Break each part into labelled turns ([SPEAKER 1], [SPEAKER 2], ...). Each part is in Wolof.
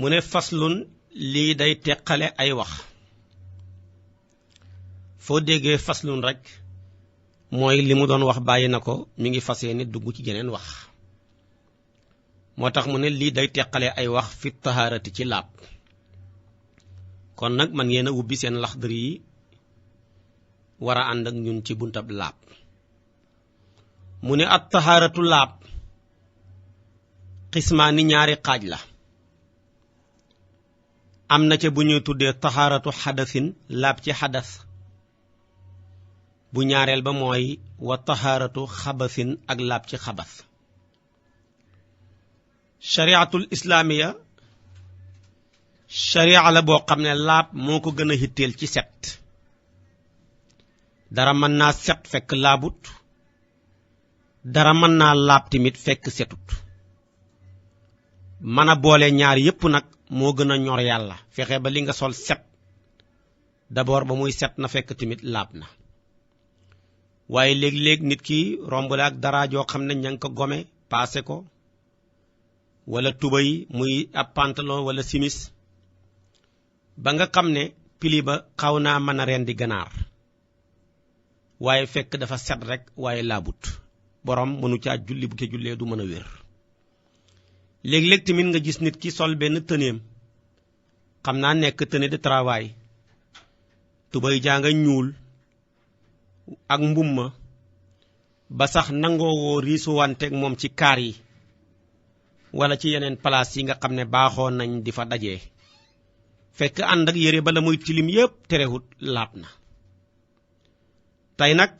[SPEAKER 1] mu ne faslun lii day teqale ay wax foo déggee faslun rek mooy li mu doon wax bàyyi na ko mi ngi fas yéene dugg ci geneen wax moo tax mu ne lii day teqale ay wax fi tahaarati ci laab kon nag man ngeen a ubbi seen Laxdari yi war a ànd ak ñun ci buntab laab mu ne at tahaaratu laab xismaani ñaari xaaj la am na ca bu ñuy tuddee tahaaratu xadasin laab ci xadas bu ñaareel ba mooy wa tahaaratu xabasin ak laab ci xabas shariatul islaamiya sharia la boo xam ne laab moo ko gën a hitteel ci set dara mën naa set fekk laabut dara mën naa laab tamit fekk setut mën a boole ñaar yépp nag moo gën a ñor yàlla fexe ba li nga sol set d'abord ba muy set na fekk tamit laab na waaye léeg-léeg nit ki romb la ak dara joo xam ne ña ngi ko gome paase ko wala tubay muy ab pantalon wala simis ba nga xam ne pili ba xaw naa mën a rendi ganaar waaye fekk dafa set rek waaye laabut borom mënu caa julli bu ke jullee du mën a wér léeg-léeg tamit nga gis nit ki sol benn tëneem xam naa nekk tenue de travail tubay jaa nga ñuul ak mbumma ba sax nangoo woo riisuwanteeg moom ci kaar yi wala ci yeneen place yi nga xam ne baaxoo nañ di fa dajee fekk ànd ak yére bala muy tilim yépp terewut laab na tey nag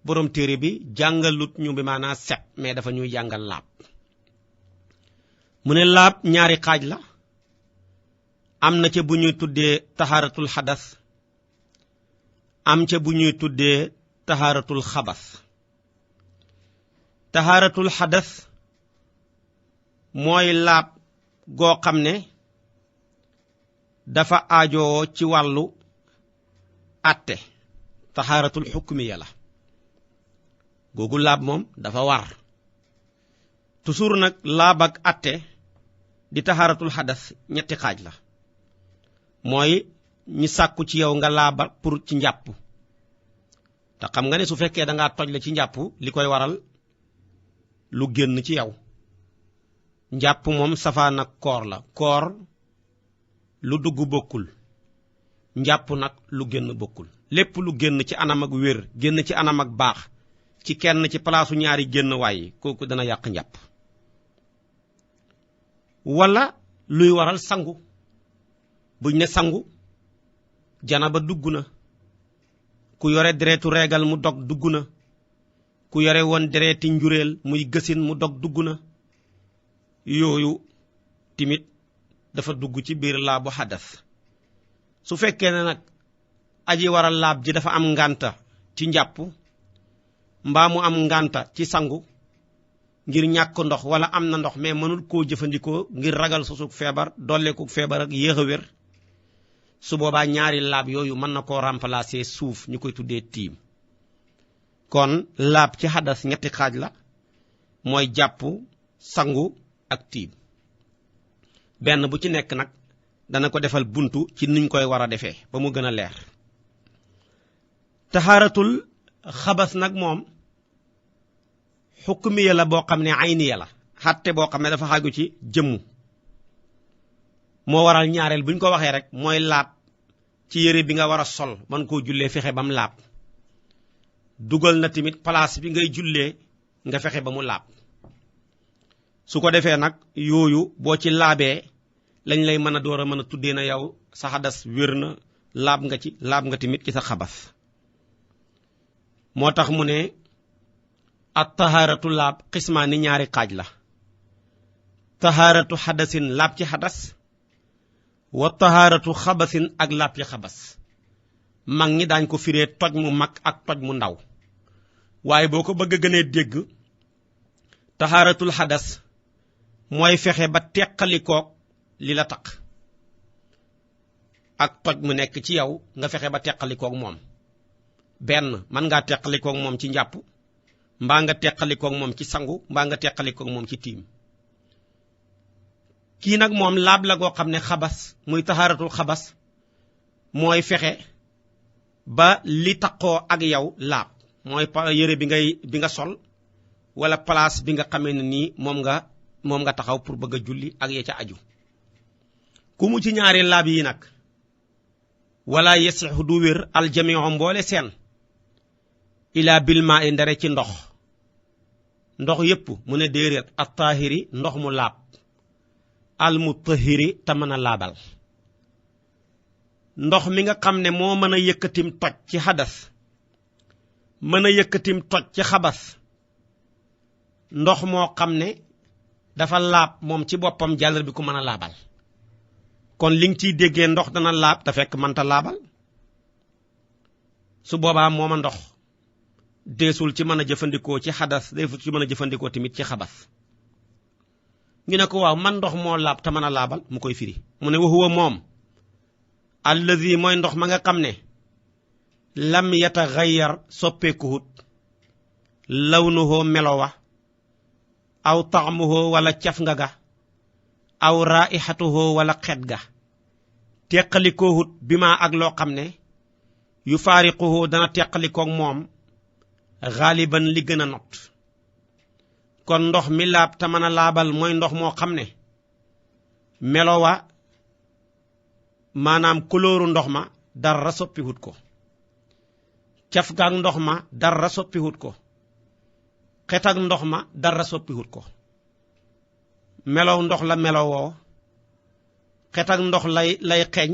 [SPEAKER 1] borom téere bi jàngalut ñu bi maanaa set mais dafa ñuy jàngal laab mu ne laab ñaari xaaj la am na ca bu ñuy tuddee tahaaratul xadas am ca bu ñuy tuddee tahaaratul xabas tahaaratul xadas mooy laab goo xam ne dafa aajoo ci wàllu atte tahaaratul xukmiya la googu laab moom dafa war toujours nag laab ak atte di tahaaratul xadas ñetti xaaj la mooy ñi sàkku ci yow nga laaba pour ci njàpp te xam nga ne su fekkee da ngaa toj la ci njàpp li koy waral lu génn ci yow njàpp moom safaan ak koor la koor lu dugg bokkul njàpp nag lu génn bokkul lépp lu génn ci anam ak wér génn ci anam ak baax ci kenn ci palaasu ñaari génn waaye kooku dana yàq njàpp wala luy waral sangu buñ ne sangu janaba dugg na ku yore deretu reegal mu dog dugg na ku yore woon dereti njureel muy gësin mu dog dugg na yooyu timit dafa dugg ci biir laabu xadas su fekkee ne nag aji waral laab ji dafa am ngànta ci njàpp mbaa mu am ngànta ci sangu ngir ñàkk ndox wala am na ndox mais mënul koo jëfandikoo ngir ragal susug feebar dolleeku feebar ak yéex a wér su boobaa ñaari laab yooyu mën na koo remplacer suuf ñu koy tuddee tiim kon laab ci xadas ñetti xaaj la mooy jàpp sangu ak tiim benn bu ci nekk nag dana ko defal buntu ci niñ koy war a defee ba mu gën a leer tahaaratul xabas nag moom xukmiya la boo xam ne ayniya la xatte boo xam ne dafa xaaju ci jëmmu moo waral ñaareel bu ñu ko waxee rek mooy laab ci yére bi nga war a sol man koo jullee fexe ba mu laab dugal na tamit place bi ngay jullee nga fexe ba mu laab su ko defee nag yooyu boo ci laabee lañ lay mën a door a mën a tuddee na yow sa xadas wér na laab nga ci laab nga tamit ci sa xabas moo tax mu ne at tahaaratu laab xismaani ñaari xaaj la tahaaratu xadasin laab ci xadas wa tahaaratu xabasin ak laab ci xabas mag ñi daañ ko firee toj mu mag ak toj mu ndaw waaye boo ko bëgg a gënee dégg tahaaratul xadas mooy fexe ba teqalikook li la taq ak toj mu nekk ci yow nga fexe ba teqalikook moom benn mën ngaa teqalikook moom ci njàpp mbaa nga teqalikook moom ci sangu mbaa nga teqalikook moom ci tiim kii nag moom laab la goo xam ne xabas muy taxaaratul xabas mooy fexe ba li taqoo ak yow laab mooy yére bi nga sol wala place bi nga xamee ne nii moom nga taxaw pour bëgg a julli ak ya ca aju ku mu ci ñaari laab yi nag wala yasixu du wér aljamiu mboole seen ila bilma i ndare ci ndox yépp mu ne déeréet at-tahiri ndox mu laab al mutahiri te mën a laabal ndox mi nga xam ne moo mën a yëkkatim toj ci xadas mën a yëkkatim toj ci xabas ndox moo xam ne dafa laab moom ci boppam jàllar bi ku mën a laabal kon li nga ciy déggee ndox dana laab te fekk mënta laabal su boobaa mooma ndox deesul ci mën a jëfandikoo ci xadas deesul ci mën a jëfandikoo tamit ci xabas ñu ne ko waaw man ndox moo laab te mën a laabal mu koy firi mu ne wa huwa moom allazi mooy ndox ma nga xam ne lam yataxayyar soppeekuhut lawnuhu melowa aw taxmuhu wala caf nga ga aw raihatuhu wala xet ga teqalikoohut bi ma ak loo xam ne yu faariquhu dana teqalikoog moom xaaliban li gën a not kon ndox mi laab te mën a laabal mooy ndox moo xam ne melowa maanaam kulóoru ndox ma dara soppiwut ko caf gaak ndox ma dara soppiwut ko xet ak ndox ma dara soppiwut ko melow ndox la melowoo xet ak ndox lay xeeñ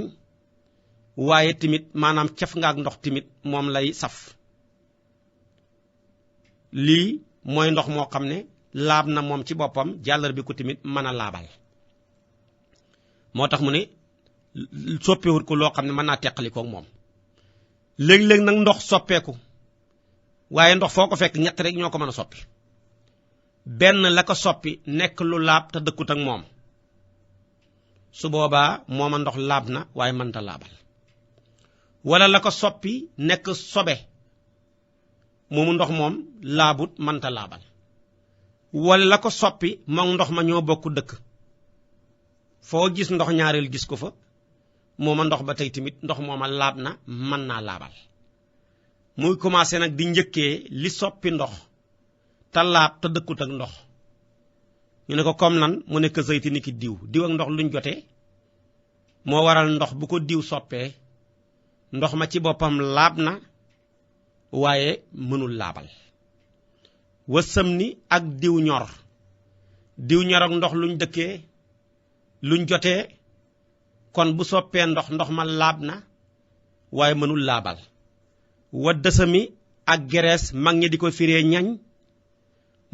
[SPEAKER 1] waaye tamit maanaam caf nga ak ndox tamit moom lay saf lii mooy ndox moo xam ne laab na moom ci boppam jàllar bi ko tamit mën a laabal moo tax mu ne soppeewut ko loo xam ne mën naa teqalikoog moom léeg-léeg nag ndox soppeeku waaye ndox foo ko fekk ñett rek ñoo ko mën a soppi benn la ko soppi nekk lu laab te dëkkut ak moom su boobaa mooma ndox laab na waaye mënta laabal wala la ko soppi nekk sobe moomu ndox moom laabut mënta laabal wala la ko soppi moom ndox ma ñoo bokk dëkk foo gis ndox ñaareel gis ko fa mooma ndox ba tey tamit ndox mooma laab na mën naa laabal muy commencé nag di njëkkee li soppi ndox te laab te dëkkut ak ndox ñu ne ko comme nan mu nekk zayti ni ki diw ak ndox luñ jotee moo waral ndox bu ko diw soppee ndox ma ci boppam laab na waaye mënul laabal wasam ni ak diw ñor ak ndox luñ dëkkee luñ jotee kon bu soppee ndox ma laab na waaye mënul laabal wa dësami ak gerees mag ñi di ko firee ñañ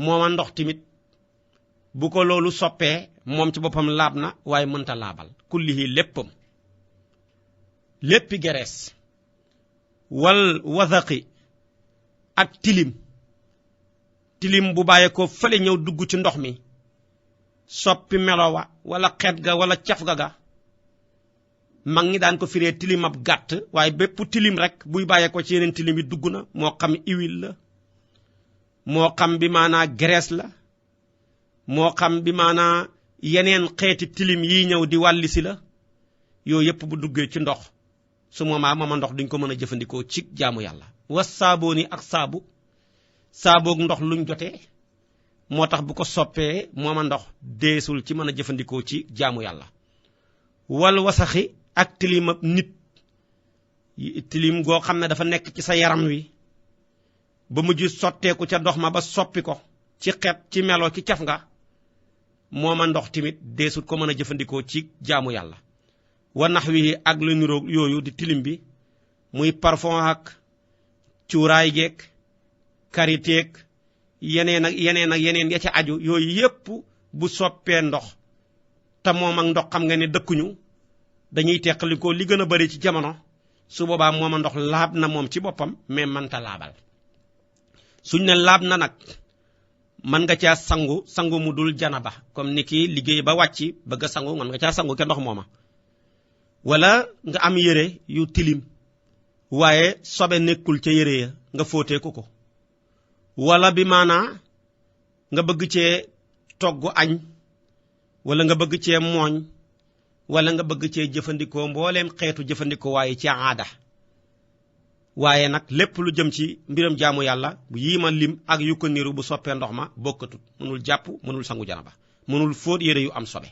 [SPEAKER 1] mooma ndox tamit bu ko loolu soppee moom ci boppam laab na waaye mënta laabal kullihi léppi gerees wal wasaqi ak tilim bu bàyyee ko fële ñëw dugg ci ndox mi soppi melowa wala xet ga wala caf ga mag ñi daan ko firee tilim ab gàtt waaye bépp tilim rek buy bàyyee ko ci yeneen tilim yi dugg na moo xam huile la moo xam bi maanaa graisse la moo xam bi maanaa yeneen xeeti tilim yi ñëw di wàllisi la yooyu yépp bu duggee ci ndox su mooma ndox duñ ko mën a jëfandikoo ci jaamu yàlla was saaboo ni ak saaboog ndox luñ jotee moo tax bu ko soppee mooma ndox deesul ci mën a jëfandikoo ci jaamu yàlla wal wasaxi ak tilim ab nit tilim goo xam ne dafa nekk ci sa yaram wi ba mujj sotteeku ca ndox ma ba soppi ko ci xeet ci melo ci caf nga mooma ndox tamit deesut ko mën a jëfandikoo ci jaamu yàlla wa nax wi ak lu niroog yooyu di tilim bi muy parfum ak cuuraay geek kariteek yeneen ya ca aju yooyu yépp bu soppee ndox te moom ak ndox xam nga ne dëkkuñu dañuy teqalikoo li gën a bari ci jamono su boobaa mooma ndox laab na moom ci boppam mais mënta laabal suñ ne laab na nag mën nga caa sangu mu dul janaba comme ni ki liggéey ba wàcc bëgg a sangu mën nga caa sangu ke ndox mooma wala nga am yére yu tilim waaye sobe nekkul ca yére ya nga fóotee ko wala bi maanaa nga bëgg cee togg añ wala nga bëgg cee mooñ wala nga bëgg cee jëfandikoo mbooleem xeetu jëfandikoo waaye ci aada waaye nag lépp lu jëm ci mbiram jaamu yàlla yii ma lim ak yu ko niru bu soppee ndox ma bokkatut mënul jàpp mënul sangu janaba mënul fóot yére yu am sobe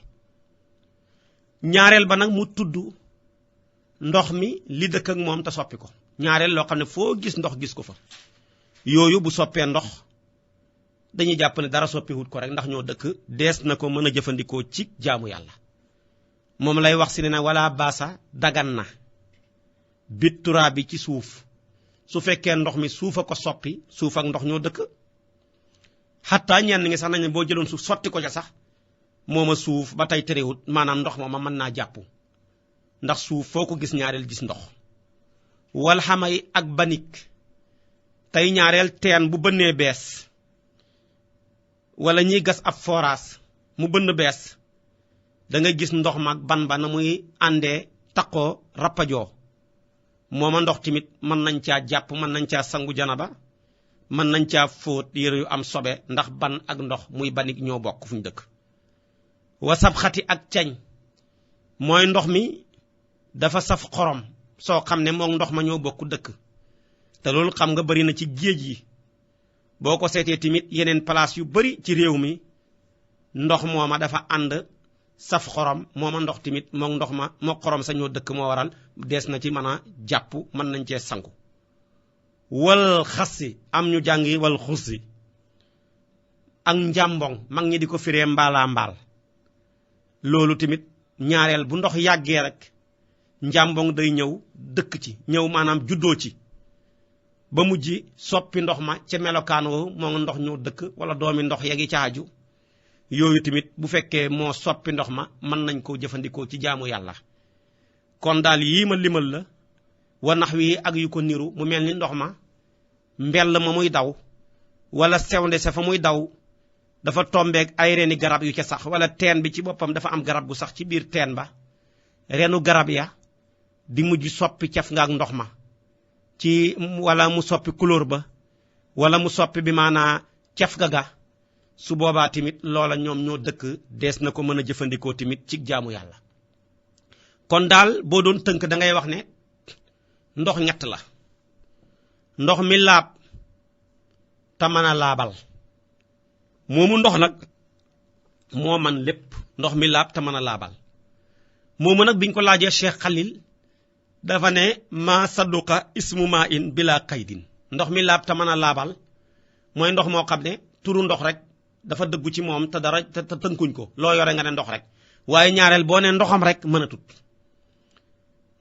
[SPEAKER 1] ñaareel ba nag mu tudd ndox mi li dëkk ak moom te soppi ko ñaareel loo xam ne foo gis ndox gis ko fa yooyu bu soppee ndox dañuy jàpp ne dara soppiwut ko rek ndax ñoo dëkk dees na ko mën a jëfandikoo ci jaamu yàlla moom lay wax si ne wala baasa dagan na bittura bi ci suuf su fekkee ndox mi suuf a ko soppi suuf ak ndox ñoo dëkk xataa ñenn ngi sax nañ ne boo jëloon suuf sotti ko ca sax mooma suuf ba tey terewut maanaam ndox mooma mën naa jàpp ndax suuf foo ko gis ñaareel gis ndox wal xamay ak banik tey ñaareel teen bu bënnee bees wala ñiy gas ab forage mu bënn bees da nga gis ndox mag ban ba na muy àndee taqoo rappajoo mooma ndox tamit mën nañ caa jàpp mën nañ caa sangu janaba mën nañ caa fóot yére yu am sobe ndax ban ak ndox muy banik ñoo bokk fu ñu dëkk wasab xati ak cañ mooy ndox mi dafa saf xorom soo xam ne moom ndox ma ñoo bokk dëkk te loolu xam nga bari na ci géej yi boo ko seetee tamit yeneen place yu bari ci réew mi ndox mooma dafa ànd saf xorom mooma ndox tamit moom ndox ma moo xorom sa ñoo dëkk moo waral dees na ci mën a jàpp mën nañ cee sangu wal xassi am ñu jàngi wal xussi ak njàmbong mag ñi di ko firee mbaalaa mbaal loolu tamit ñaareel bu ndox yàggee rek njàmbong day ñëw dëkk ci ñëw maanaam juddoo ci ba mujj soppi ndox ma ca melokaan woo moo ndox ñoo dëkk wala doomi ndox yegi caaju yooyu tamit bu fekkee moo soppi ndox ma mën nañ koo jëfandikoo ci jaamu yàlla kon daal yii ma limal la wa nax wi ak yu ko niru mu mel ni ndox ma mbell ma muy daw wala sewnde sa fa muy daw dafa tombeeg ay reeni garab yu ca sax wala teen bi ci boppam dafa am garab gu sax ci biir teen ba reenu garab ya di mujj soppi caf nga ak ndox ma ci wala mu soppi couleur ba wala mu soppi bi maanaa caf ga su boobaa tamit loola ñoom ñoo dëkk dees na ko mën a jëfandikoo tamit ci jaamu yàlla kon daal boo doon tënk da ngay wax ne ndox ñett la ndox mi laab te mën a laabal moomu ndox nag moo man lépp ndox mi laab te mën a laabal moomu nag biñ ko laajee Cheikh Khalil dafa ne ma sadduqa ismu ma in bila qaydin ndox mi laab te mën a laabal mooy ndox moo xam ne turu ndox rek dafa dëggu ci moom te dara te tënkuñ ko loo yore nga ne ndox rek waaye ñaareel boo ne ndoxam rek mën a tut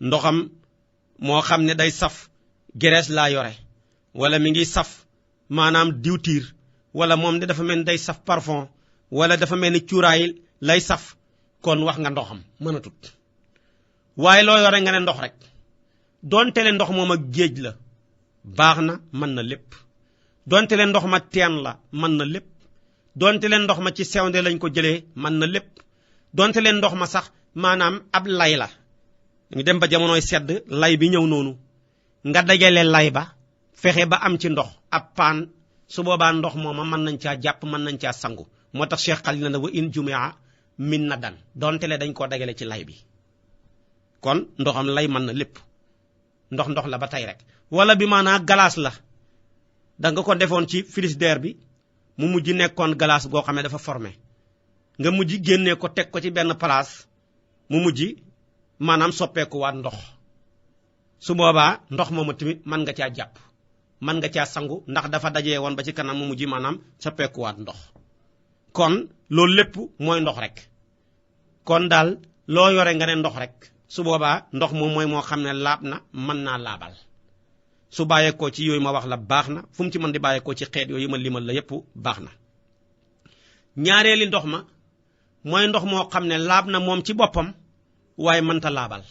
[SPEAKER 1] ndoxam moo xam ne day saf gerees laa yore wala mi ngi saf maanaam diwtiir wala moom de dafa mel ni day saf parfum wala dafa mel ni cuuraay lay saf kon wax nga ndoxam mën a tut waaye loo yore nga ne ndox rek donte le ndox moom ak géej la baax na mën na lépp donte le ndox ma teen la mën na lépp donte leen ndox ma ci sewnde lañ ko jëlee mën na lépp donte leen ndox ma sax maanaam ab lay la ñu dem ba jamonooy sedd lay bi ñëw noonu nga dajale lay ba fexe ba am ci ndox ab paan su boobaa ndox mooma mën nañ caa jàpp mën nañ caa sangu moo tax Cheikh Khalil na wa in jumia min na dan donte le dañ koo dajale ci lay bi kon ndoxam lay mën na lépp ndox la ba tey rek wala bi maanaa glace la da nga ko defoon ci frigidaire bi mu mujj nekkoon glace goo xam ne dafa formé nga mujj génnee ko teg ko ci benn place mu mujj maanaam soppeeku waat ndox su boobaa ndox moomu tamit mën nga caa jàpp mën nga caa sangu ndax dafa dajee woon ba ci kanam mu mujj maanaam soppeeku waat ndox kon loolu lépp mooy ndox rek kon daal loo yore nga ne ndox rek su boobaa ndox moom mooy moo xam ne laab na mën naa laabal su bàyyeekoo ci yooyu ma wax la baax na fu mu ci mën di bàyyeekoo ci xeet yooyu ma limal la yépp baax na ñaareeli ndox ma mooy ndox moo xam ne laab na moom ci boppam waaye mënta laabal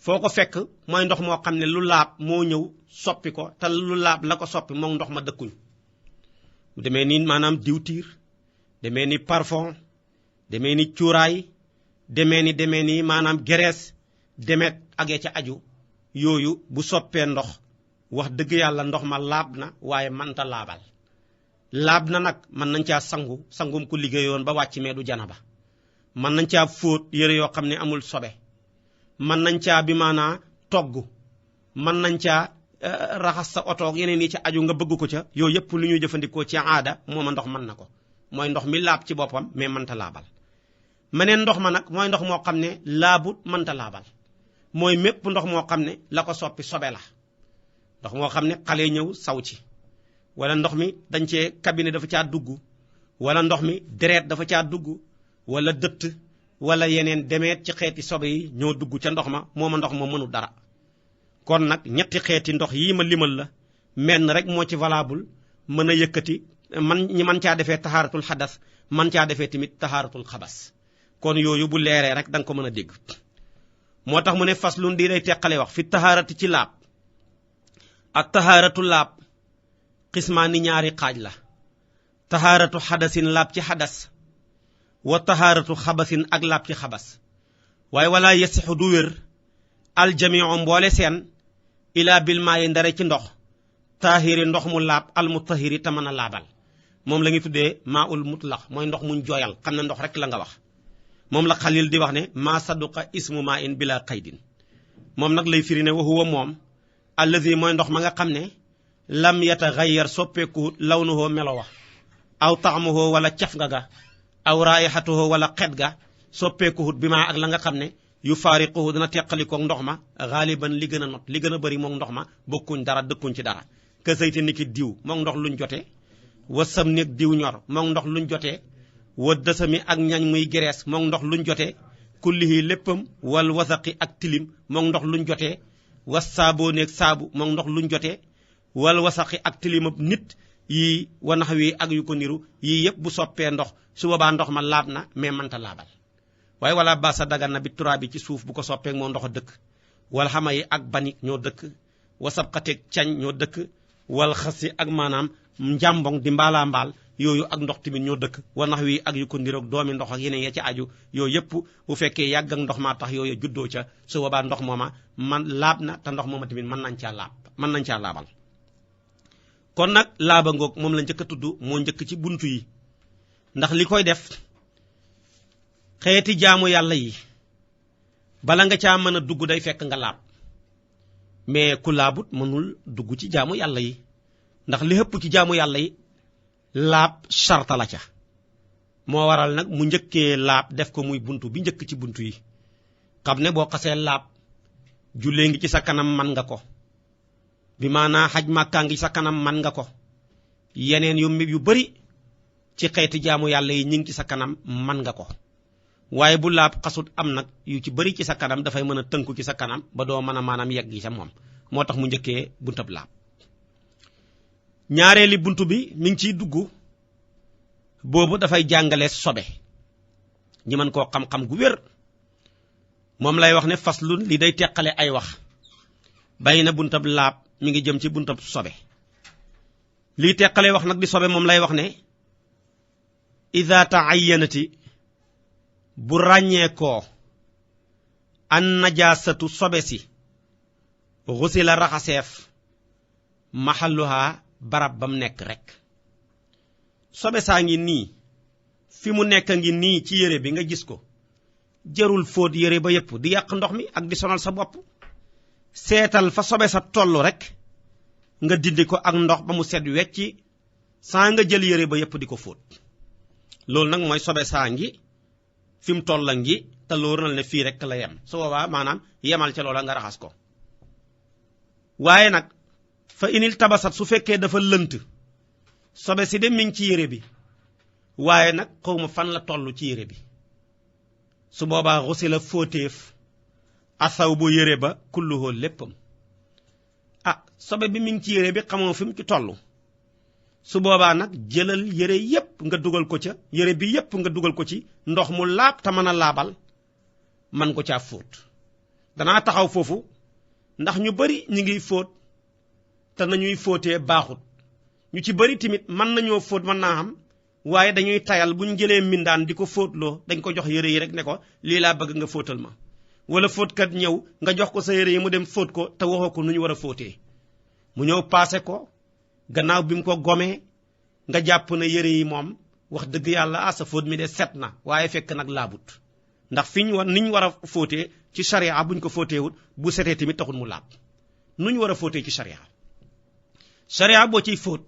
[SPEAKER 1] foo ko fekk mooy ndox moo xam ne lu laab moo ñëw soppi ko te lu laab la ko soppi moom ndox ma dëkkuñ demee ni maanaam diwtiir demee ni parfum demee ni cuuraay demee ni maanaam gerees demet ak ya ca aju yooyu bu soppee ndox wax dëgg yàlla ndox ma laab na waaye mënta laabal laab na nag mën nañ caa sangum ku liggéeyoon ba wàcc mee du janaba mën nañ caa fóot yére yoo xam ne amul sobe mën nañ caa bi maanaa togg mën nañ caa raxas sa oto yeneen yi ci aju nga bëgg ko ca yooyu yëpp lu ñuy jëfandikoo ci aada mooma ndox mën na ko mooy ndox mi laab ci boppam mais mënta laabal meneen ndox ma nag mooy ndox moo xam ne laabut mënta laabal mooy mépp ndox moo xam ne la ko soppi sobe la ndox moo xam ne xale ñëw saw ci wala ndox mi dañ cee cabinet dafa caa dugg wala ndox mi deret dafa caa dugg wala dëtt wala yeneen demeet ci xeeti sobe yi ñoo dugg ca ndox ma mooma ndox ma mënul dara kon nag ñetti xeeti ndox yii ma limal la menn rek moo ci valable mën a yëkkati ñi mën caa defee tahaaratul xadas mën caa defee tamit tahaaratul xabas kon yooyu bu leeree rek da nga ko mën a dégg moo tax mu ne faslun di day teqale wax fi tahaarati ci laab ak tahaaratu laab xismaani ñaari xaaj la tahaaratu xadasin laab ci xadas wa tahaaratu xabasin ak laab ci xabas waaye wala yasixu du wér aljamiu mboole seen ilaa bil maayi ndare ci ndox taahiri ndox mu laab almutahiri te mën a laabal moom la ñuy tuddee maa ul mutlaq mooy ndox muñ jooyal xam ne ndox rek la nga wax moom la xalil di wax ne maa saduqa ismu maa in bila qaydin moom nag lay firi ne wa huwa moom allazi mooy ndox ma nga xam ne lam yataxayyar soppeeku lawnuhu melo wa aw taamuhu wala caf nga ga aw raayixatuhu wala xet ga soppeekuhut bi maa ak la nga xam ne yu faariquhu dina teqalikoog ndox ma xaaliban li gën a not li gën a bëri moom ndox ma bokkuñ dara dëkkuñ ci dara ka sayti ni ki diw moom ndox luñ jotee wa sam néeg diw ñor moom ndox luñ jotee wa dësami ak ñañ muy gerees moom ndox luñ jotee kullihi léppam wal wasaqi ak tilim moom ndox luñ jotee was saaboo néeg saabu moom ndox luñ jotee wal wasaqi ak tilimab nit yii wanax wi ak yu ko niru yii yëpp bu soppee ndox su boobaa ndox ma laab na mais mënta laabal waaye wala basa dagan na bi turaab bi ci suuf bu ko soppeek moo ndox a dëkk wal xama yi ak banik ñoo dëkk wasab xateeg cañ ñoo dëkk wal xasi ak maanaam njàmbong di mbaalaa mbaal yooyu ak ndox tamit ñoo dëkk wanax wi ak yu ko niroog doomi ndox ak yeneen ya ci aju yooyu yëpp bu fekkee yàgg ak ndox maa tax yooyu juddoo ca su boobaa ndox mooma man laab na te ndox mooma tamit mën nañ caa laabal kon nag laaba ngoog moom la njëkk a tudd moo njëkk ci buntu yi ndax li koy def xeeti jaamu yàlla yi bala nga caa mën a dugg day fekk nga laab mais ku laabut mënul dugg ci jaamu yàlla yi ndax li ëpp ci jaamu yàlla yi laab sarta la ca moo waral nag mu njëkkee laab def ko muy buntu bi njëkk ci buntu yi xam ne boo xasee laab jullee ngi ci sa kanam man nga ko bi maanaa xaj màkkaa ngi sa kanam man nga ko yeneen yu bari ci xeeti jaamu yàlla yi ñu ngi ci sa kanam man nga ko waaye bu laab xasut am nag yu ci bari ci sa kanam dafay mën a tënku ci sa kanam ba doo mën a maanaam yegg gi sa moom moo tax mu njëkkee buntab laab ñaareeli buntu bi mi ngi ciy dugg boobu dafay jàngale sobe ñi mën koo xam-xam gu wér moom lay wax ne faslun li day teqale ay wax bay na buntab laab mi ngi jëm ci buntab sobe liy teqale wax nag di sobe moom lay wax ne ida taayyanati bu ràññee koo an najaasatu sobe si xusi la raxaseef maxalluha barab bam nekk rek sobe saa ngi nii fi mu nekk ngi nii ci yére bi nga gis ko jarul fóot yére ba yépp di yàq ndox mi ak di sonal sa bopp seetal fa sobe sa tollu rek nga dindi ko ak ndox ba mu set wecci saa nga jël yére ba yépp di ko fóot loolu nag mooy sobe saa ngi fi mu toll la ngi te loolu na ne fii rek la yem su boobaa maanaam yemal ca loola nga raxas ko waaye nag fa inil tabasat su fekkee dafa lënt sobe si de mi ngi ci yére bi waaye nag xawma fan la toll ci yére bi su boobaa xusi la fóoteef asaw bu yére ba kulluhoo léppam sobe bi mi ngi ci yére bi xamoo fi mu ci toll su boobaa nag jëlal yére yépp nga dugal ko ca yére bi yépp nga dugal ko ci ndox mu laab te mën a laabal man ko caa fóot danaa taxaw foofu ndax ñu bari ñi ngiy fóot te nañuy fóotee baaxut ñu ci bari tamit mën nañoo fóot mën naa xam waaye dañuy tayal buñ jëlee mbindaan di ko fóotloo dañ ko jox yére yi rek ne ko lii laa bëgg nga fóotal ma wala fóotkat ñëw nga jox ko sa yére yi mu dem fóot ko te waxoo ko nu ñu war a fóotee mu ñëw paase ko gannaaw bi mu ko gomee nga jàpp na yére yi moom wax dëgg yàlla sa fóot mi de set na waaye fekk nag laabut ndax niñ war a fóotee ci sharia buñ ko fóoteewut bu setee tamit taxul mu laab nuñ war a fóotee ci sharia boo ciy fóot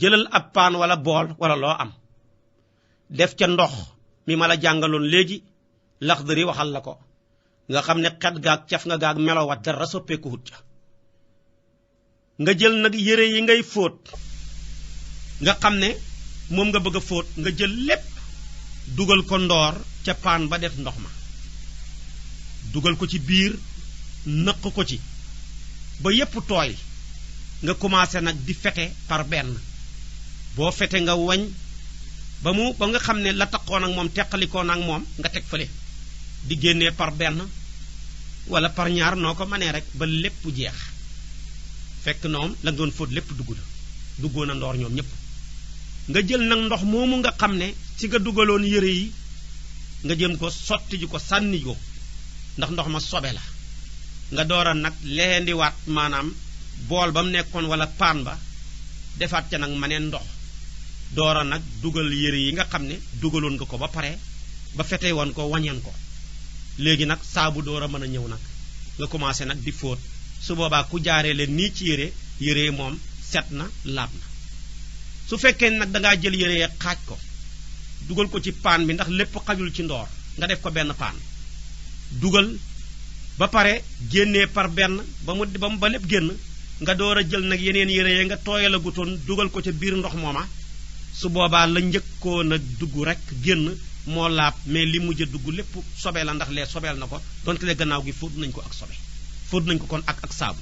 [SPEAKER 1] jëlal ab paan wala bool wala loo am def ca ndox mi ma la jàngaloon léegi Laxdari waxal la ko nga xam ne xet gaag caf nga gaag melowat dara soppeeku hut ca nga jël nag yére yi ngay fóot nga xam ne moom nga bëgg a fóot nga jël lépp dugal ko ndoor ca paan ba def ndox ma dugal ko ci biir nëq ko ci ba yépp tooy nga commencé nag di fete par benn boo fete nga wañ ba nga xam ne la taqoon ak moom teqalikoon ak moom nga teg fële di génnee par benn wala par ñaar noo ko mënee rek ba lépp jeex fekk noom la nga doon fóot lépp duggoon a ndoor ñoom ñépp nga jël nag ndox moomu nga xam ne ci nga dugaloon yére yi nga jëm ko sotti ji ko sànni ko ndax ndox ma sobe la nga door a nag leendiwaat maanaam bool ba mu nekkoon wala paan ba defaat ca nag maneen ndox door a nag dugal yére yi nga xam ne dugaloon nga ko ba pare ba fete woon ko wañeen ko léegi nag saabu door a mën a ñëw nag nga commencé nag di fóot su boobaa ku jaaree leen nii ci yére moom set na laab na su fekkee nag dangaa jël yére ya xaaj ko dugal ko ci paan bi ndax lépp xajul ci ndoor nga def ko benn paan dugal ba pare génnee par benn ba lépp génn nga door a jël nag yeneen yére ya nga tooyal a gutoon dugal ko ca biir ndox mooma su boobaa la njëkkoo nag dugg rek génn moo laab mais li mujj a dugg lépp sobe la ndax lee sobeel na ko donte le gannaaw gi fóot nañ ko ak sobe fóot nañ ko kon ak saabu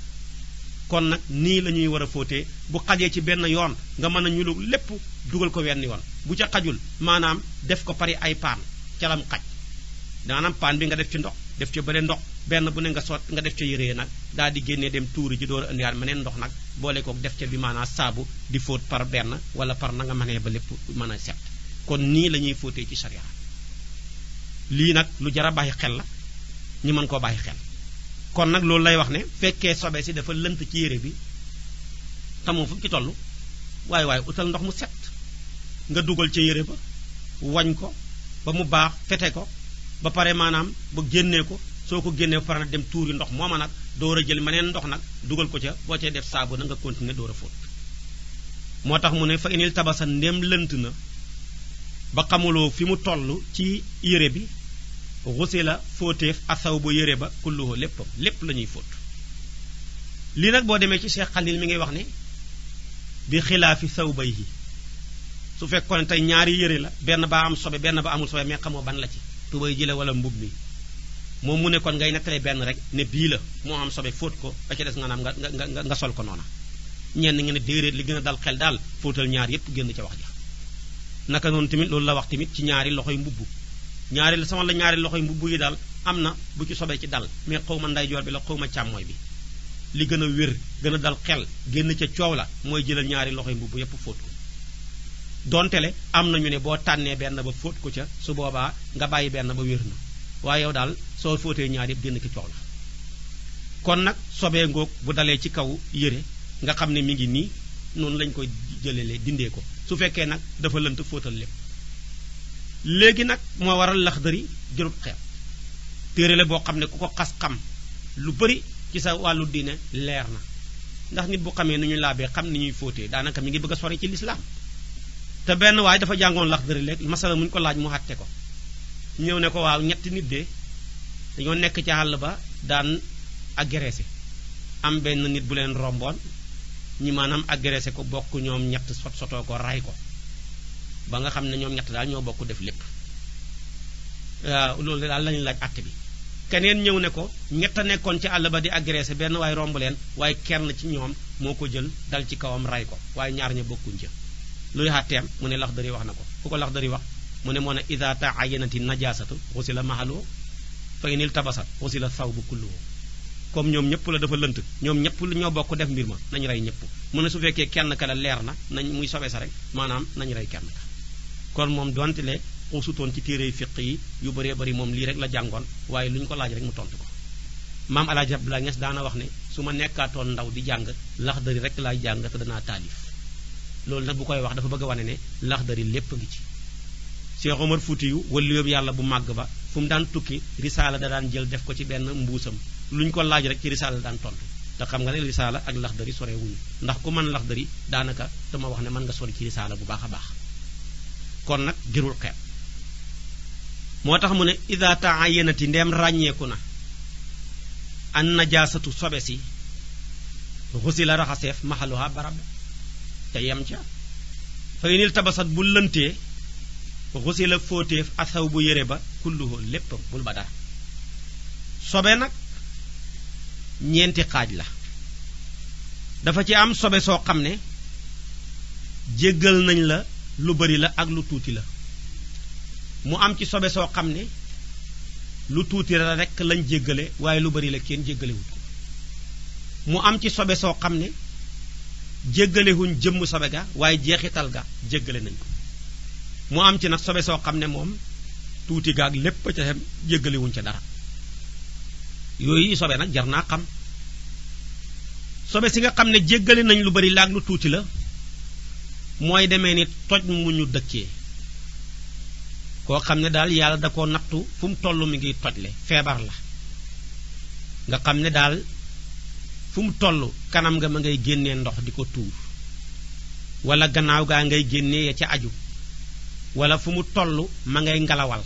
[SPEAKER 1] kon nag nii la ñuy war a fóotee bu xajee ci benn yoon nga mën a ñulu lépp dugal ko wenn yoon bu ca xajul maanaam def ko pari ay paan ca lam xaj maanaam paan bi nga def ci ndox def ci bële ndox benn bu ne nga soot nga def ca yëree nag daal di génnee dem tuuri ji door a indiwaat meneen ndox nag boole ko def ca bi maanaam saabu di fóot par benn wala par na nga mënee ba lépp mën a set kon nii la ñuy fóotee ci sharia lii nag lu jar a bàyyi xel la ñu mën koo bàyyi xel kon nag loolu lay wax ne fekkee sobe si dafa lënt ci yére bi tamoo fu ci toll waaye utal ndox mu set nga dugal ca yére ba wañ ko ba mu baax fete ko ba pare maanaam ba génnee ko soo ko génnee ba pare nag dem tuuri ndox mooma nag door a jël meneen ndox nag dugal ko ca boo cee def saabu na nga continuer door a fóot moo tax mu ne fa inil tabasa ndem lënt na ba xamuloo fi mu toll ci yére bi xusi la fóoteef asaw bu yére ba kulluhu lépp la ñuy fóot lii nag boo demee ci Cheikh Khalil mi ngay wax ne bi xilaafi saw bay yi su fekkoon ne tey ñaari yére la benn ba am sobe benn ba amul sobe mais xamoo ban la ci tubay ji la wala mbub mi moom mu ne kon ngay nettalee benn rek ne bii la moo am sobe fóot ko ba ci des nga naam nga sol ko noona ñenn ngi ne déedéet li gën a dal xel daal fóotal ñaar yépp génn ca wax ja naka noonu tamit loolu la wax tamit ci ñaari loxoy mbubb ñaari loxoy mbubb yi daal am na bu ci sobee ci dal mais xaw ma ndeyjoor bi la xaw ma càmmooy bi li gën a wér gën a dal xel génn ca coow la mooy jëlal ñaari loxoy mbubb yépp fóot ko donte le am nañu ne boo tànnee benn ba fóot ko ca su boobaa nga bàyyi benn ba wér na waaye yow daal soo fóotee ñaar yépp génn ci coow la kon nag sobee ngoog bu dalee ci kaw yére nga xam ne mi ngi nii noonu lañ koy jëlelee dindee ko su fekkee nag dafa lënt fóotal lépp léegi nag moo waral Laxdari jërut xeet téere la boo xam ne ku ko xas xam lu bari ci sa wàllu diine leer na ndax nit bu xamee nu ñu laabee xam ni ñuy fóotee daanaka mi ngi bëgg a sori ci lislaam te benn waaye dafa jàngoon Laxdari léegi masala muñ ko laaj mu xàtte ko ñëw ne ko waaw ñetti nit de dañoo nekk ci àll ba daan agressé am benn nit bu leen romboon ñi maanaam agressé ko bokk ñoom ñett sotoo ko ray ko ba nga xam ne ñoom ñett daal ñoo bokk def lépp waaw loolu daal lañu laaj àtte bi keneen ñëw ne ko ñett a nekkoon ci àll ba di agressé benn waaye romb leen waaye kenn ci ñoom moo ko jël dal ci kawam ray ko waaye ñaar ña bokkuñ ca luy àtteem mu ne Laxdari wax na ko fu ko Laxdari wax mu ne moo ne ida ta'ayyanati najasatu ghusila mahalu fa inil tabasat ghusila thawbu kulluhu comme ñoom ñëpp la dafa lënt ñoom ñëpp ñoo bokk def mbir ma nañu rey ñëpp mu ne su fekkee kenn ka la leer na nañ muy sobe sa rek maanaam nañu rey kenn ka kon moom donte le xuusutoon ci téere fiq yi yu bëree bëri moom lii rek la jàngoon waaye lu ñu ko laaj rek mu tontu ko maam Alaaji Abdoulaye Niass daana wax ne su ma nekkaatoon ndaw di jàng Laxdari rek laay jàng te danaa taalif loolu nag bu koy wax dafa bëgg a wane ne Laxdari lépp a ngi ci Cheikh Omar Foutiyou waliyu yàlla bu màgg ba fu mu daan tukki risaala da daan jël def ko ci benn mbuusam luñ ko laaj rek ci risaala daan tontu te xam nga ne risaala ak laxdari sore wuñu ndax ku mën laxdari daanaka dama wax ne mën nga sori ci risaala bu baax a baax kon nag jërul xeeb moo tax mu ne ida ta'ayyanati ndeem ràññeeku na an najaasatu sobe si xusila raxaseef maxaluha barab te yem ca fa inil tabasat bu lëntee xusila fóoteef asaw bu yére ba kulluhu léppam bul ba dara sobe nag ñeenti xaaj la dafa ci am sobe soo xam ne jéggal nañ la lu bari la ak lu tuuti la mu am ci sobe soo xam ne lu tuuti la rekk lañ jéggale waaye lu bari la kenn jéggalewut ko mu am ci sobe soo xam ne jéggalewuñ jëmm sobe ga waaye jeexital ga jéggale nañ ko mu am ci nag sobe soo xam ne moom tuuti ga ak lépp ca xem jéggalewuñ ca dara yooyu sobe nag jar naa xam sobe si nga xam ne jéggale nañ lu bari la ak lu tuuti la mooy demee ni toj mu ñu dëkkee koo xam ne daal yàlla da koo nattu fu mu toll mi ngi tojle feebar la nga xam ne daal fu mu toll kanam nga ma ngay génnee ndox di ko tuur wala gannaaw gaa ngay génnee ya ca aju wala fu mu toll ma ngay ngalawal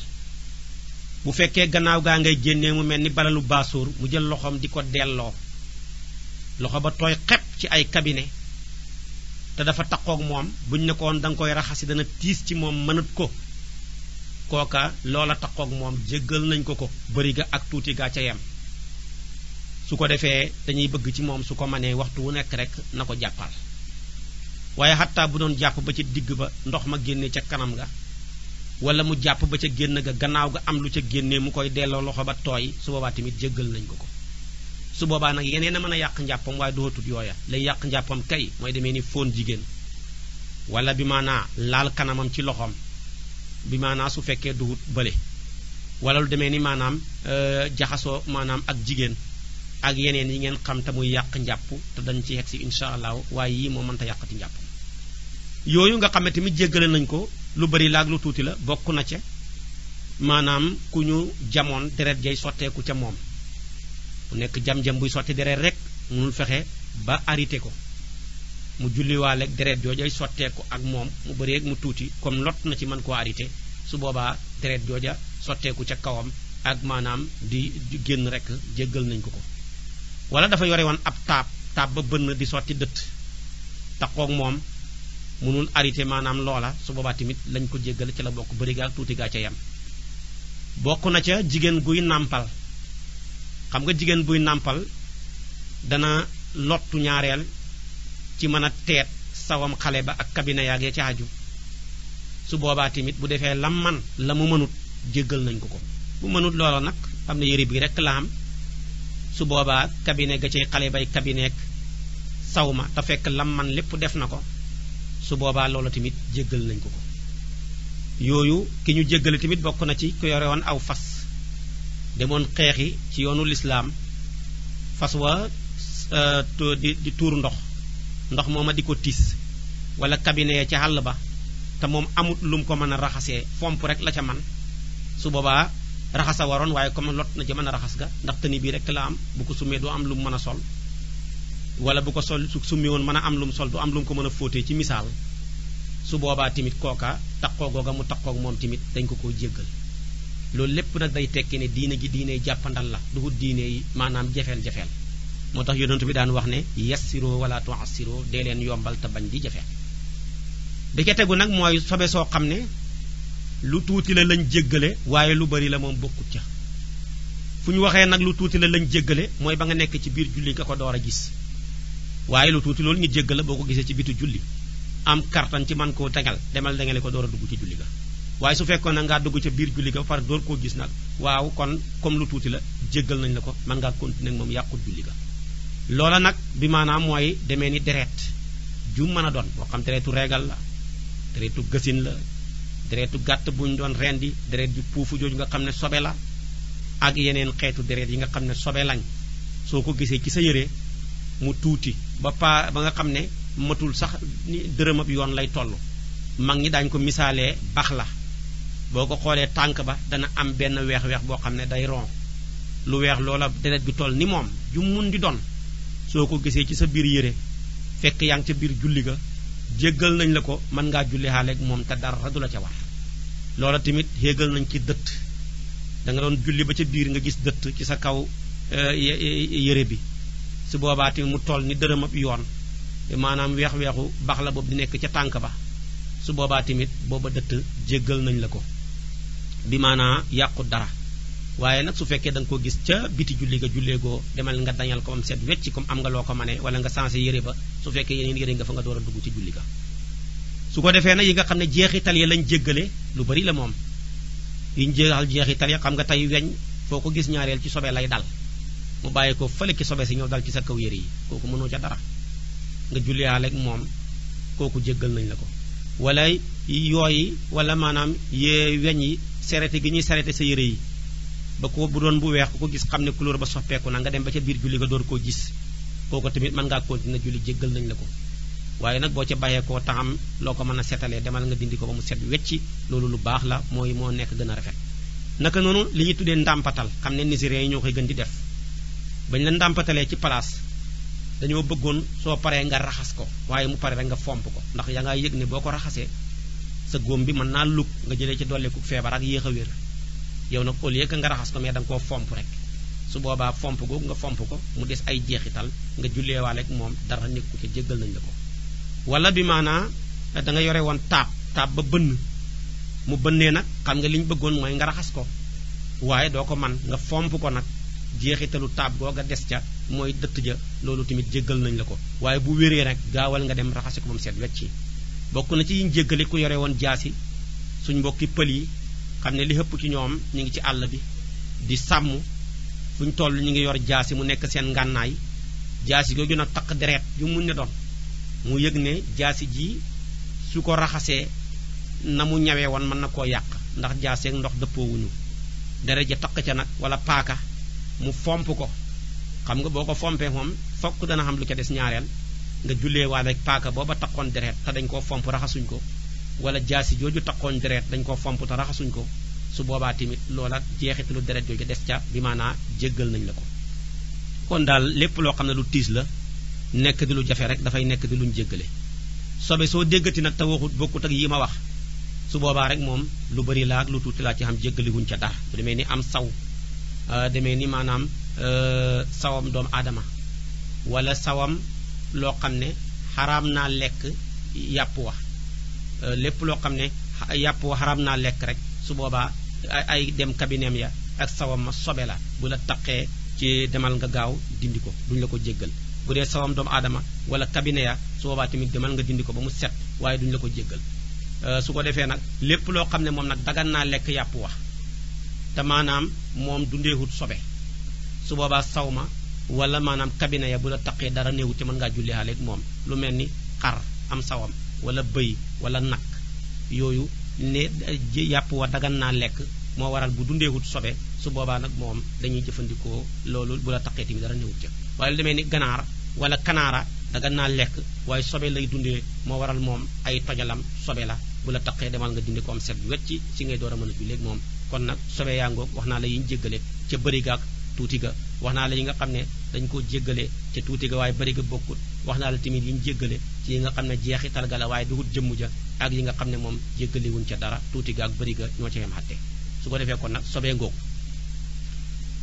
[SPEAKER 1] bu fekkee gannaaw gaa ngay génnee mu mel ni balalu baasóor mu jël loxoom di ko delloo loxo ba tooy xepp ci ay cabinet te dafa takkook moom buñ ne ko woon da nga koy raxasi dana tiis ci moom mënat ko kooka loola takkook moom jéggal nañ ko ko bari ga ak tuuti ga ca yem su ko defee dañuy bëgg ci moom su ko mënee waxtu wu nekk rek na ko jàppal waaye xattaa bu doon jàpp ba ca digg ba ndox ma génne ca kanam ga wala mu jàpp ba ca génn ga gannaaw ga am lu ca génnee mu koy delloo loxo ba tooy su boobaa tamit jéggal nañ ko ko su boobaa nag yeneen a mën a yàq njàppam waaye dootut yooya lay yàq njàppam kay mooy demee ni fóon jigéen wala bi maanaa laal kanamam ci loxoom bi maanaa su fekkee duhut bële wala lu demee ni maanaam jaxasoo maanaam ak jigéen ak yeneen yi ngeen xam te muy yàq njàpp te dañ ci yegg si insha allahu waaye yii moo mënta yàqati njàpp yooyu nga xam ne tamit jéggale nañ ko lu bari laag lu tuuti la bokk na ca maanaam ku ñu jamoon deret jay sotteeku ca moom mu nekk jam-jam buy sotti deret rek munul fexe ba arrêté ko mu julliwaaleeg deret joojay sotteeku ak moom mu bari ak mu tuuti comme lot na ci mën koo arrêté su boobaa deret jooja sotteeku ca kawam ak maanaam di génn rek jéggal nañ ko ko wala dafa yore woon ab taab ba bënn di sotti dëtt taxoog moom munul arrêté maanaam loola su boobaa tamit lañ ko jéggal ci la bokk bari gaa ak tuuti gaa ca yam bokk na ca jigéen guy nàmpal xam nga jigéen buy nàmpal dana lottu ñaareel ci mën a teet sawam xale ba ak kabine yaag ya ca aju su boobaa tamit bu defee lam man la mu mënut jéggal nañ ko ko bu mënut loola nag xam ne yëre bi rek la am su boobaa kabine ga cay xale bay kabineek saw ma te fekk lam man lépp def na ko su boobaa loola tamit jéggal nañ ko ko yooyu ki ñu jéggale tamit bokk na ci ku yore woon aw fas demoon xeexi ci yoonu lislaam fas wa di tuur ndox mooma di ko tiis wala cabinet ca àll ba te moom amut lum ko mën a raxasee fomp rek la ca man su boobaa raxasa waroon waaye comme lot na ca mën a raxas ga ndax tëni bii rek la am bu ko summee du am lu mu mën a sol wala bu ko sol su summi woon mën a am lu mu sol du am lu mu ko mën a fóotee ci misaal su boobaa tamit kooka takkoo googa mu takkoog moom tamit dañ ko jéggal loolu lépp nag day tekki ne diine gi diine jàppandal la duhut diine yi maanaam jafeel moo tax yonent bi daan wax ne yassiroo wala tu'assiroo dee leen yombal te bañ di jafeel bi ca tegu nag mooy sobe soo xam ne lu tuuti la lañ jéggale waaye lu bari la moom bokkut ca fu ñu waxee nag lu tuuti la lañ jéggale mooy ba nga nekk ci biir julli nga ko door a gis waaye lu tuuti loolu ñu jéggal la boo ko gisee ci bitu julli am kartan ci man koo tegal demal dangale ko door a dugg ci julli ga waaye su fekkoon na ngaa dugg ca biir julli ga ba pare door koo gis nag waaw kon comme lu tuuti la jéggal nañ la ko mën ngaa continuer ak moom yàqut julli ga loola nag bi maanaam mooy demee ni deret ju mën a doon boo xam deretu reegal la deretu gësin la deretu gàtt bu ñu doon rendi deret ju puufu jooju nga xam ne sobe la ak yeneen xeetu deret yi nga xam ne sobe lañ soo ko gisee ci sa yére mu tuuti ba nga xam ne matul sax ni dërëm ab yoon lay toll mag ñi daañu ko misaalee bax la boo ko xoolee tànk ba dana am benn weex-weex boo xam ne day ron lu weex loola deret bi toll ni moom ju mun di doon soo ko gisee ci sa biir yére fekk yaa ngi ca biir julli ga jéggal nañ la ko mën ngaa julli xaaleeg moom te dara du la ca war loola tamit yéegal nañ ci dëtt da nga doon julli ba ca biir nga gis dëtt ci sa kaw yére bi su boobaa tamit mu toll ni dërëm ab yoon maanaam weex-weexu bax la boobu di nekk ca tànk ba su boobaa tamit booba dëtt jéggal nañ la ko bi maanaa yàqu dara waaye nag su fekkee da nga ko gis ca biti julli ga julleegoo demal nga dañal ko am set wecc comme am nga loo ko mënee wala nga sensé yére ba su fekkee yeneen yére nga fa nga door a dugg ci julli ga su ko defee nag yi nga xam ne jeexital yi lañ jéggale lu bari la moom yiñ jeexal jeexital yi xam nga tey weñ foo ko gis ñaareel ci sobe lay dal mu bàyyi ko fële ci sobe si ñëw dal ci sa kaw yére yi kooku mënoo ca dara nga julliyaale ak moom kooku jéggal nañ la ko wala yooyi wala maanaam yee weñ yi serete gi ñuy serete sa yére yi ba ko bu doon bu weex ku ko gis xam ne couleur ba soppeeku na nga dem ba ca biir julli nga door koo gis kooku tamit mën ngaa continuer julli jéggal nañ la ko waaye nag boo ca bàyyee koo taxam loo ko mën a setalee demal nga dindi ko ba mu set wecci loolu lu baax la mooy moo nekk gën a rafet naka noonu li ñuy tuddee ndàmpatal xam ne nigériens yi ñoo koy gën di def bañ la ndàmpatalee ci place dañoo bëggoon soo paree nga raxas ko waaye mu pare rek nga fomp ko ndax yaa ngaa yëg ne boo ko raxasee sa góom bi mën naa lug nga jëlee ci dolleeku feebar ak yéex a wér yow nag au lieu que nga raxas ko mais da nga koo fomp rek su boobaa fomp googu nga fomp ko mu des ay jeexital nga julleewaale ak moom dara nekku ci jéggal nañ la ko wala bi maanaa da nga yore woon taab ba bënn mu bënnee nag xam nga li ñu bëggoon mooy nga raxas ko waaye doo ko man nga fomp ko nag jeexitalu taab googa des ca mooy dëtt ja loolu tamit jéggal nañ la ko waaye bu wéree rek gaawal nga dem raxasi ko moom seet wecci bokk na ci yiñ jéggale ku yore woon jaasi suñ mbokki pël yi xam ne li ëpp ci ñoom ñu ngi ci àll bi di sàmm fuñ toll ñu ngi yor jaasi mu nekk seen ngànnaay jaasi googu nag taq deret yu mun ne doon mu yëg ne jaasi ji su ko raxasee na mu ñawee woon mën na koo yàq ndax jaasi ak ndox dëppoowuñu deret ja taq ca nag wala paaka mu fomp ko xam nga boo ko fompee moom fokk dana xam lu ca des ñaareel nga jullee waale ak paaka booba taqoon deret te dañ koo fomp raxasuñ ko wala jaasi jooju taqoon deret dañ koo fomp te raxasuñ ko su boobaa tamit loola jeexitalu deret jooju des ca bi maanaa jéggal nañ la ko kon daal lépp loo xam ne lu tiis la nekk di lu jafe rek dafay nekk di luñ jéggale sobe soo déggati nag te waxut bokkut ak yi ma wax su boobaa rek moom lu bari laa ak lu tuuti laa ci xam jéggaliwuñ ca dara bu demee ni am saw demee ni maanaam sawam doomu aadama wala sawam loo xam ne xaraam naa lekk yàpp wa lépp loo xam ne yàpp wa xaraam naa lekk rek su boobaa ay dem kabineem ya ak sawam ma sobe la bu la taqee ci demal nga gaaw dindi ko duñ la ko jéggal bu dee sawam doomu aadama wala kabine ya su boobaa tamit demal nga dindi ko ba mu set waaye duñ la ko jéggal su ko defee nag lépp loo xam ne moom nag dagan naa lekk yàpp wax te maanaam moom du ndeewut sobe su boobaa saw ma wala maanaam kabine ya bu la taqee dara néewut ci mën ngaa julli xaaleeg moom lu mel ni xar am sawam wala bëy wala nag yooyu ne yàpp wa dagan naa lekk moo waral bu dundeewut sobe su boobaa nag moom dañuy jëfandikoo loolu bu la taqee tamit dara néewut ca waaye lu demee ni ganaar wala kanaara dagan naa lekk waaye sobe lay dundee moo waral moom ay tojalam sobe la bu la taqee demal nga dindi ko am set wecc ci ngay door a mën a julleeg moom kon nag sobe yaa ngoog wax naa la yi ñu jéggale ca bëri ga ak tuuti ga wax naa la yi nga xam ne dañ ko jéggale ca tuuti ga waaye bëri ga bokkut wax naa la tamit yi ñu jéggale ci yi nga xam ne jeexital ga la waaye duhut jëmm ja ak yi nga xam ne moom jéggalewuñ ca dara tuuti ga ak bëri ga ñoo ca yem xatte su ko defee kon nag sobee ngoog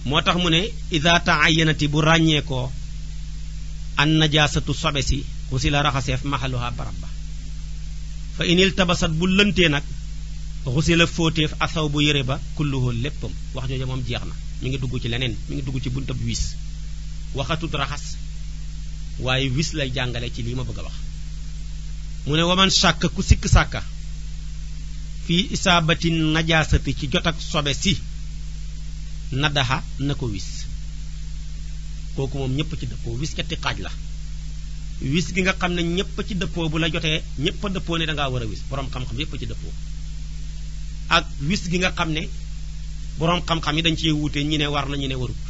[SPEAKER 1] moo tax mu ne ida ta'ayyanati bu ràññee ko an najasatu sobe si xusi la raxaseef mahaluha barab ba fa inil tabasat bu lëntee nag xusi la fóoteef asaw bu yére ba kulluhu léppam wax jooju moom jeex na mi ngi dugg ci leneen mi ngi dugg ci buntab wis waxatut raxas waaye wis lay jàngale ci lii ma bëgg a wax mu ne waman sàkk ku sikk sàkka fii isaabati najasati ci jot ak sobe si nadaxa na ko wis kooku moom ñëpp ci dëppoo wis ñetti xaaj la wis gi nga xam ne ñëpp ci dëppoo bu la jotee ñëpp a dëppoo ne dangaa war a wis boroom xam-xam yëpp ci dëppoo ak wis gi nga xam ne boroom xam-xam yi dañ cee wuute ñi ne war na ñi ne warut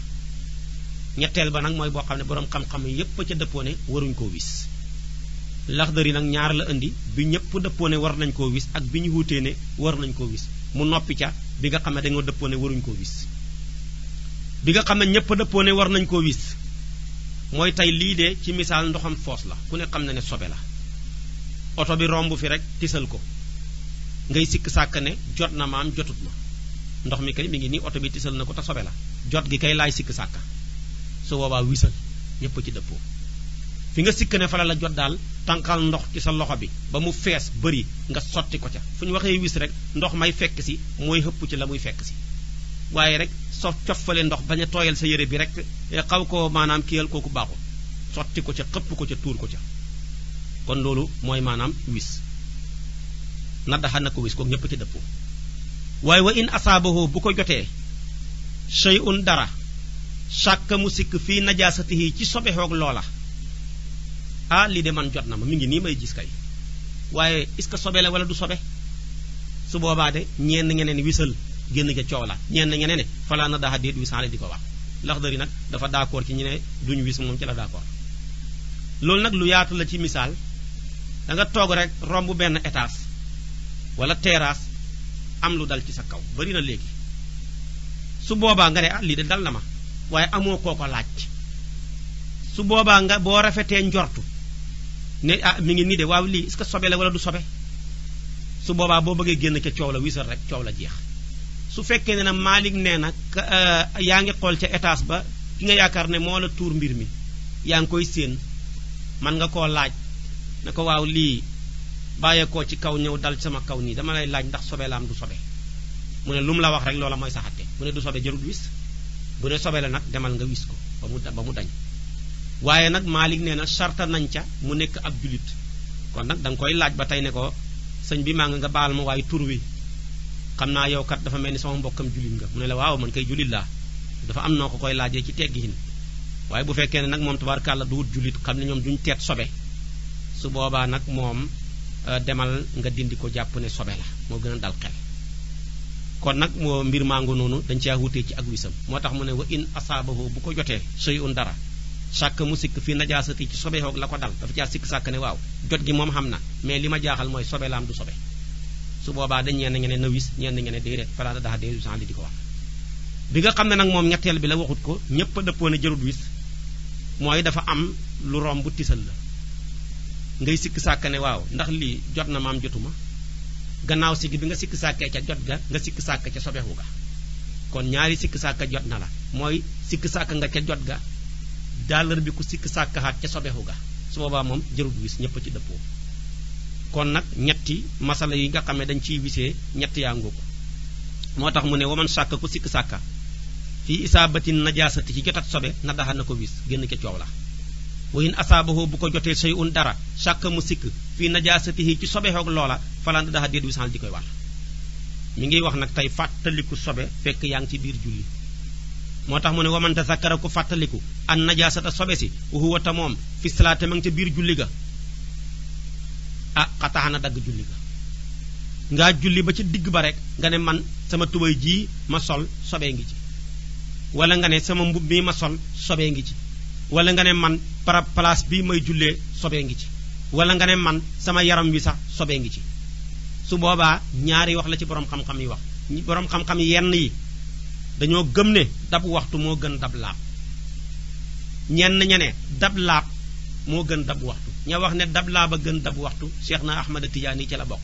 [SPEAKER 1] ñetteel ba nag mooy boo xam ne boroom xam-xam yi yëpp ca dëppoo ne waruñ koo wis Laxdari nag ñaar la indi bi ñëpp dëppoo ne war nañ koo wis ak bi ñu wuutee ne war nañ koo wis mu noppi ca bi nga xam ne dañoo dëppoo ne waruñ koo wis bi nga xam ne ñëpp dëppoo ne war nañ koo wis mooy tey lii de ci misaal ndoxam foos la ku ne xam na ne sobe la oto bi romb fi rek tisal ko ngay sikk sàkk ne jot na maam jotut ma ndox mi kay mi ngi nii oto bi tisal na ko te sobe la jot gi kay laay sikk sàkka su boobaa wisal ñëpp ci dëppoo fi nga sikk ne fala la jot daal tànqal ndox ci sa loxo bi ba mu fees bëri nga sotti ko ca fu ñu waxee wis rek ndox may fekk si mooy xëpp ci la muy fekk si waaye rek soo cofale ndox bañ a tooyal sa yére bi rek xaw ko maanaam kiyal kooku baaxul sotti ko ca xëpp ko ca tuur ko ca kon loolu mooy maanaam wis na daxa na ko wis kook ñëpp ci dëppoo waaye wa in asaabahu bu ko jotee shay'un dara shakka mu sikk fii najaasatihi ci sobexoog loola ah lii de man jot na ma mi ngi nii may gis kay waaye est-ce que sobe la wala du sobe su boobaa de ñenn ñeneen wisal génn ca coow la ñenn ñeneen ne falaa na daxa déet wisaale di ko wax Laxdari nag dafa d'accord ci ñu ne duñ wis moom ci la d'accord loolu nag lu yaatu la ci misaal da nga toog rek romb benn étage wala terrasse am lu dal ci sa kaw bari na léegi su boobaa nga ne ah lii de dal na ma waaye amoo koo ko laaj su boobaa nga boo rafetee njortu ne ah mi ngi nii de waaw lii est-ce que sobe la wala du sobe su boobaa boo bëggee génn ca coow la wisal rek coow la jeex su fekkee ne na Malik nee na yaa ngi xool ca étage ba ki nga yaakaar ne moo la tuur mbir mi yaa ngi koy séen man nga koo laaj ne ko waaw lii bàyyeekoo ci kaw ñëw dal sama kaw nii dama lay laaj ndax sobe la am du sobe mu ne lu mu la wax rek loola mooy saxatte bu ne du sobe jarul wis bu ne sobe la nag demal nga wis ko ba mu dañ waaye nag Malik nee na sarta nañ ca mu nekk ab julit kon nag da nga koy laaj ba tey ne ko sëñ bi maa nga baal ma waaye tur wi xam naa yow kat dafa mel ni sama mbokkam julit nga mu ne la waaw man kay julit laa dafa am noo ko koy laajee ci teggiin waaye bu fekkee ne nag moom tabaarkàlla du wut julit xam ne ñoom duñ teet sobe su boobaa nag moom demal nga dindi ko jàpp ne sobe la moo gën a dal xel kon nag moo mbir mango noonu dañ caa wutee ci ak wisam moo tax mu ne wa in asaabahu bu ko jotee shay'un dara sàkk mu sikk fii najaasati ci sobe xoog la ko dal dafa caa sikk sàkk ne waaw jot gi moom xam na mais li ma jaaxal mooy sobe la am du sobe su boobaa dañ ñenn ngeen na wis ñenn ngeen ne déedéet falaata daxa dee wisan li di ko wax bi nga xam ne nag moom ñetteel bi la waxut ko ñépp a dëppoo ne jarut wis mooy dafa am lu romb tisal la ngay sikk sàkk ne waaw ndax lii jot na maam jotuma gannaaw si gi bi nga sikk sàkkee ca jot ga nga sikk sàkk ca sobexu ga kon ñaari sikk sàkk jot na la mooy sikk sàkk nga ca jot ga dàllar bi ku sikk sàkkaxaat ca sobexu ga su boobaa moom jarut wis ñépp a ci dëppoo kon nag ñetti masala yi nga xam ne dañ ciy wisee ñett yaa ngóob moo tax mu ne waman sàkk ku sikk sàkka fii isaabatin najaasati ci jotat sobe na daxa na ko wis génn ca coow la wayin asaabahu bu ko jotee shay'un dara sàkk mu sikk fii najaasatihi ci sobe xoog loola falan daxa déet wisan di koy war mi ngi wax nag tey fàttaliku sobe fekk yaa ngi ci biir julli moo tax mu ne waman tazakkara ku fàttaliku an najaasata sobe si huwa ta moom fi salaate ma ngi ca biir julli ga ah xataa na dagg julli ga ngaa julli ba ci digg ba rek nga ne man sama tubay jii ma sol sobee ngi ci wala nga ne sama mbub mii ma sol sobee ngi ci wala nga ne man place bii may jullee sobee ngi ci wala nga ne man sama yaram wi sax sobee ngi ci su boobaa ñaari wax la ci borom xam-xam yi wax borom xam-xam yenn yi dañoo gëm ne dab waxtu moo gën dab laab ñenn ña ne dab laab moo gën dab waxtu ña wax ne dab laab a gën dab waxtu Cheikh na Ahmad Tijaani ca la bokk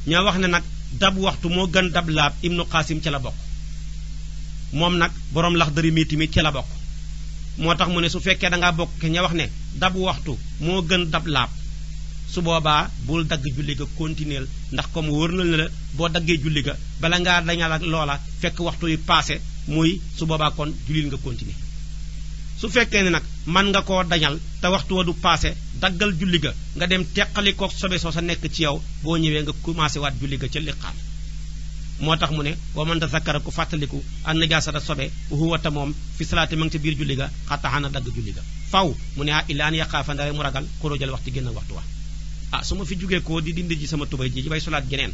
[SPEAKER 1] ña wax ne nag dab waxtu moo gën dab laab Ibnu Qasim ca la bokk moom nag borom Laxdari mi tamit ca la bokk moo tax mu ne su fekkee da ngaa bokk ña wax ne dab waxtu moo gën dab laab su boobaa bul dagg julli ga continuer ndax comme wóor na la boo daggee julli ga bala ngaa dañal ak loola fekk waxtu yi passé muy su boobaa kon jullil nga continuer su fekkee ne nag man nga koo dañal te waxtu wa du passé daggal julli ga nga dem teqali kook sobe soo sa nekk ci yow boo ñëwee nga commencé waat julli ga ca liqaam moo tax mu ne wa man tazakkara ku fàttaliku an najaasata sobe huwa ta moom fi salaati ma ngi ca biir julli ga xataa na dagg julli ga faw mu ne ah illaan yaqaafa ndare mu ragal xurujal waxtu génn waxtu wa ah su ma fi jugee koo di dindi ji sama tubay ji bay solaat geneen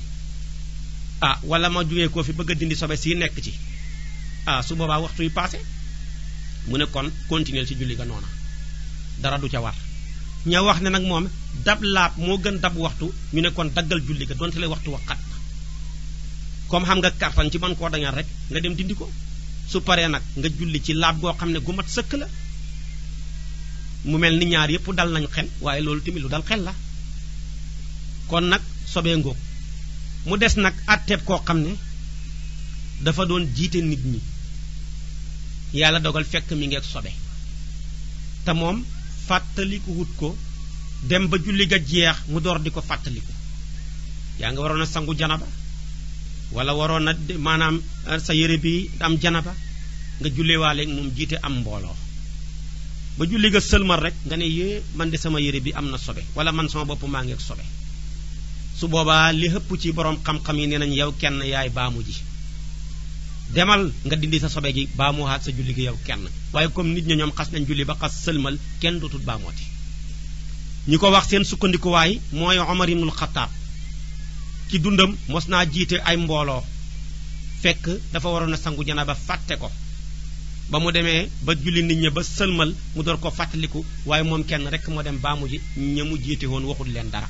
[SPEAKER 1] ah wala ma jugee koo fi bëgg a dindi sobe si nekk ci ah su boobaa waxtu yi passé mu ne kon continuer ci julli ga noona dara du ca war ña wax ne nag moom dab laab moo gën dab waxtu ñu ne kon daggal julli ga donte le waxtu wa xat na comme xam nga kartan ci man koo dañal rek nga dem dindi ko su paree nag nga julli ci laab goo xam ne gu mat sëkk la mu mel ni ñaar yépp dal nañ xel waaye loolu tamit lu dal xel la kon nag sobee ngoog mu des nag àtteeb koo xam ne dafa doon jiite nit ñi yàlla dogal fekk mi ngi ak sobe te moom fàttaliku wut ko dem ba julli ga jeex mu door di ko fàttaliku yaa nga waroon a sangu janaba wala waroon a maanaam sa yére bi am janaba nga jullewaaleeg moom jiite am mbooloo ba julli ga sëlmal rek nga ne yée man de sama yére bi am na sobe wala man sama bopp maa ngi ak sobe su boobaa li hëpp ci borom xam-xam yi nee nañ yow kenn yaay baamu ji demal nga dindi sa sobe gi baamuwaat sa julli gi yow kenn waaye comme nit ñi ñoom xas nañ julli ba xas sëlmal kenn dootul baamooti ñi ko wax seen sukkandikuwaay mooy Omar ibnul Xattaab ci dundam mos naa jiite ay mbooloo fekk dafa waroon a sangu janaba fàtte ko ba mu demee ba julli nit ñi ba sëlmal mu door ko fàttaliku waaye moom kenn rek moo dem baamu ji ña mu jiite woon waxul leen dara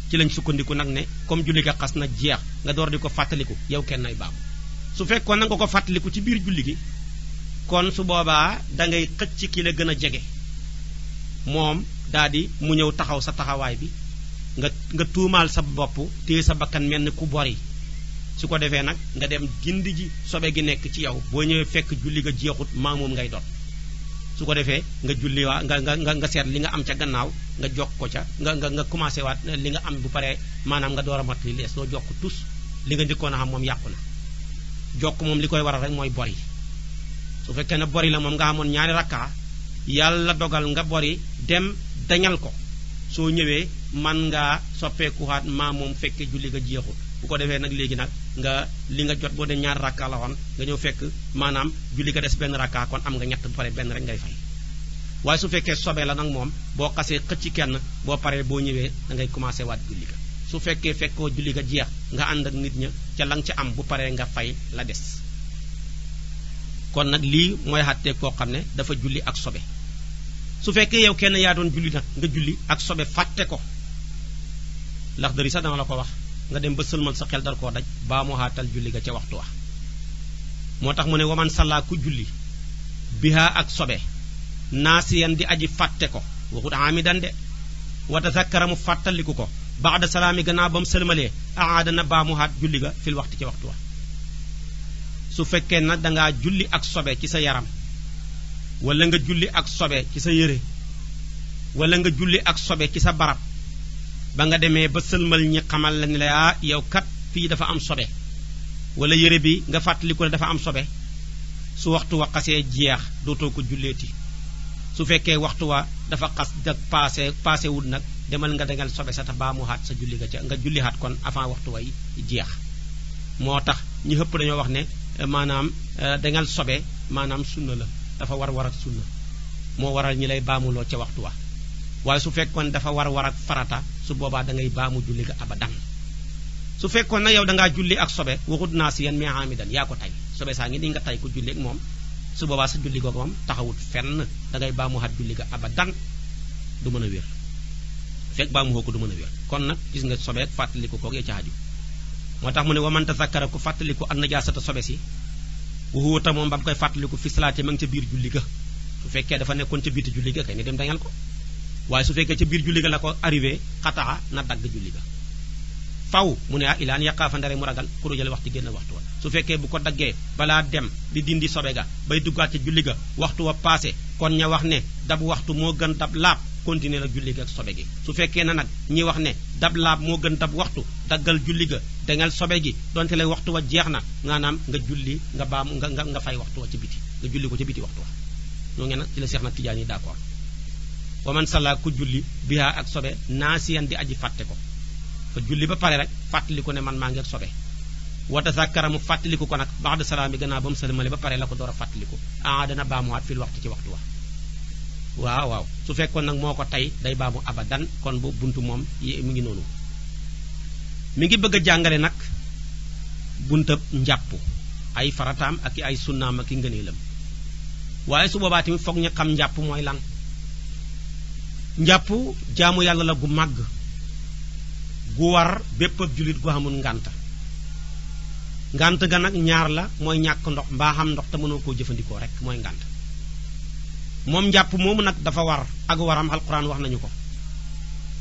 [SPEAKER 1] ci lañ sukkandiku nag ne comme julli ga xas na jeex nga door di ko fàttaliku yow kenn ay baamu su fekkoon na nga ko fàttaliku ci biir julli gi kon su boobaa dangay xëcc ki la gën a jege moom daldi mu ñëw taxaw sa taxawaay bi nga tuumaal sa bopp téye sa bakkan mel ni ku bori su ko defee nag nga dem gindi ji sobe gi nekk ci yow boo ñëwee fekk julli ga jeexut maa moom ngay dot su ko defee nga julli waa nga seet li nga am ca gannaaw nga jokk ko ca nga commencé waat li nga am bu paree maanaam nga door a mat li lees doo jokk tus li nga njëkkoon a xam moom yàqu na jokk moom li koy waral rek mooy bori su fekkee ne bori la moom nga amoon ñaari rakkaa yàlla dogal nga bori dem dañal ko soo ñëwee man ngaa soppeekuwaat maa moom fekkee julli nga jeexul bu ko defee nag léegi nag nga li nga jot boo de ñaari rakkaa la woon nga ñëw fekk maanaam julli nga des benn rakkaa kon am nga ñett bu pare benn rek ngay fay waaye su fekkee sobee la nag moom boo xasee xëcc kenn boo paree boo ñëwee da ngay commencé waat julli ga su fekkee fekkoo julli ga jeex nga ànd ak nit ña ca la nga ca am bu paree nga fay la des kon nag lii mooy xàttee koo xam ne dafa julli ak sobe su fekkee yow kenn yaa doon julli nag nga julli ak sobe fàtte ko ndax dari sax dama la ko wax nga dem ba sëlmal sa xel dar koo daj baa mu xaatal julli ga ca waxtu wa moo tax mu ne waman salla ku julli biha ak sobe naasiyan di aji fàtte ko waxut amidan de wa tazakkara mu fàttaliku ko ba'da salaami gannaaw ba mu sëlmalee aada na baa mu xaat julli ga fil waxti ca waxtu wa su fekkee nag dangaa julli ak sobe ci sa yaram wala nga julli ak sobe ci sa yére wala nga julli ak sobe ci sa barab ba nga demee ba sëlmal ñi xamal la ni la yow kat fii dafa am sobe wala yére bi nga fàttaliku ne dafa am sobe su waxtu wa xasee jeex dootoo ko julleeti su fekkee waxtu wa dafa xas da passé wul nag demal nga dangal sobe sa te baa mu xaat sa julli ga ca nga julli xaat kon avant waxtu way jeex moo tax ñi xëpp dañoo wax ne maanaam dangal sobe maanaam sunna la dafa war ak sunna moo waral ñi lay baamuloo ca waxtu wa waaye su fekkoon dafa war ak farata su boobaa da ngay baamu julli ga abadan su fekkoon na yow dangaa julli ak sobe waxut naa si yan mais amidan yaa ko tay sobe saa ngi ni nga tay ko julli ak moom su boobaa sa julli googu moom taxawut fenn da ngay baamu xat julli ga abadan du mën a wér fekk baamu xoo ko du mën a wér kon nag gis nga sobe ak fàttaliku koog ya ca aju moo tax mu ne waman tazakkara ku fàttaliku an najaasata sobe si wuuta moom ba mu koy fàttaliku fi salaati ma ngi ca biir julli ga su fekkee dafa nekkoon ca biiti julli ga kay ni dem dañal ko waaye su fekkee ca biir julli ga la ko arrivé xataa na dagg julli ga faw mu ne ilaan yaqaafa ndare mu ragal xurujal waxtu génn waxtu wa su fekkee bu ko daggee balaa dem di dindi sobe ga bay duggaat ca julli ga waxtu wa passé kon ña wax ne dab waxtu moo gën dab laab continuer la julli ga ak sobe gi su fekkee na nag ñi wax ne dab laab moo gën dab waxtu daggal julli ga dangal sobe gi donte lay waxtu wa jeex na maanaam nga julli nga baam nga fay waxtu wa ci biti nga julli ko ca biti waxtu wa ñoo ngeen nag ci la Seex na Tijaan yi d'accord wa man salla ku julli biha ak sobe naasiyan di aji fàtte ko fa julli ba pare rek fàttaliku ne man maa ngi ak sobe wa tazakkara mu fàttaliku ko nag ba'da salaam bi gannaaw ba mu sëlmale ba pare la ko door a fàttaliku dana baamuwaat fil waxtu ci waxtu wa waaw su fekkoon nag moo ko tey day baamu abadan kon bu buntu moom mi ngi noonu mi ngi bëgg a jàngale nag buntab njàpp ay farataam ak ay sunnaam ak i ngëneelam waaye su boobaa tamit foog ñu xam njàpp mooy lan njàpp jaamu yàlla la gu màgg gu war bépp ab jullit gu amul ngànta ngànt ga nag ñaar la mooy ñàkk ndox mbaa xam ndox te mënoo koo jëfandikoo rek mooy ngànt moom njàpp moomu nag dafa war ak waram alquran wax nañu ko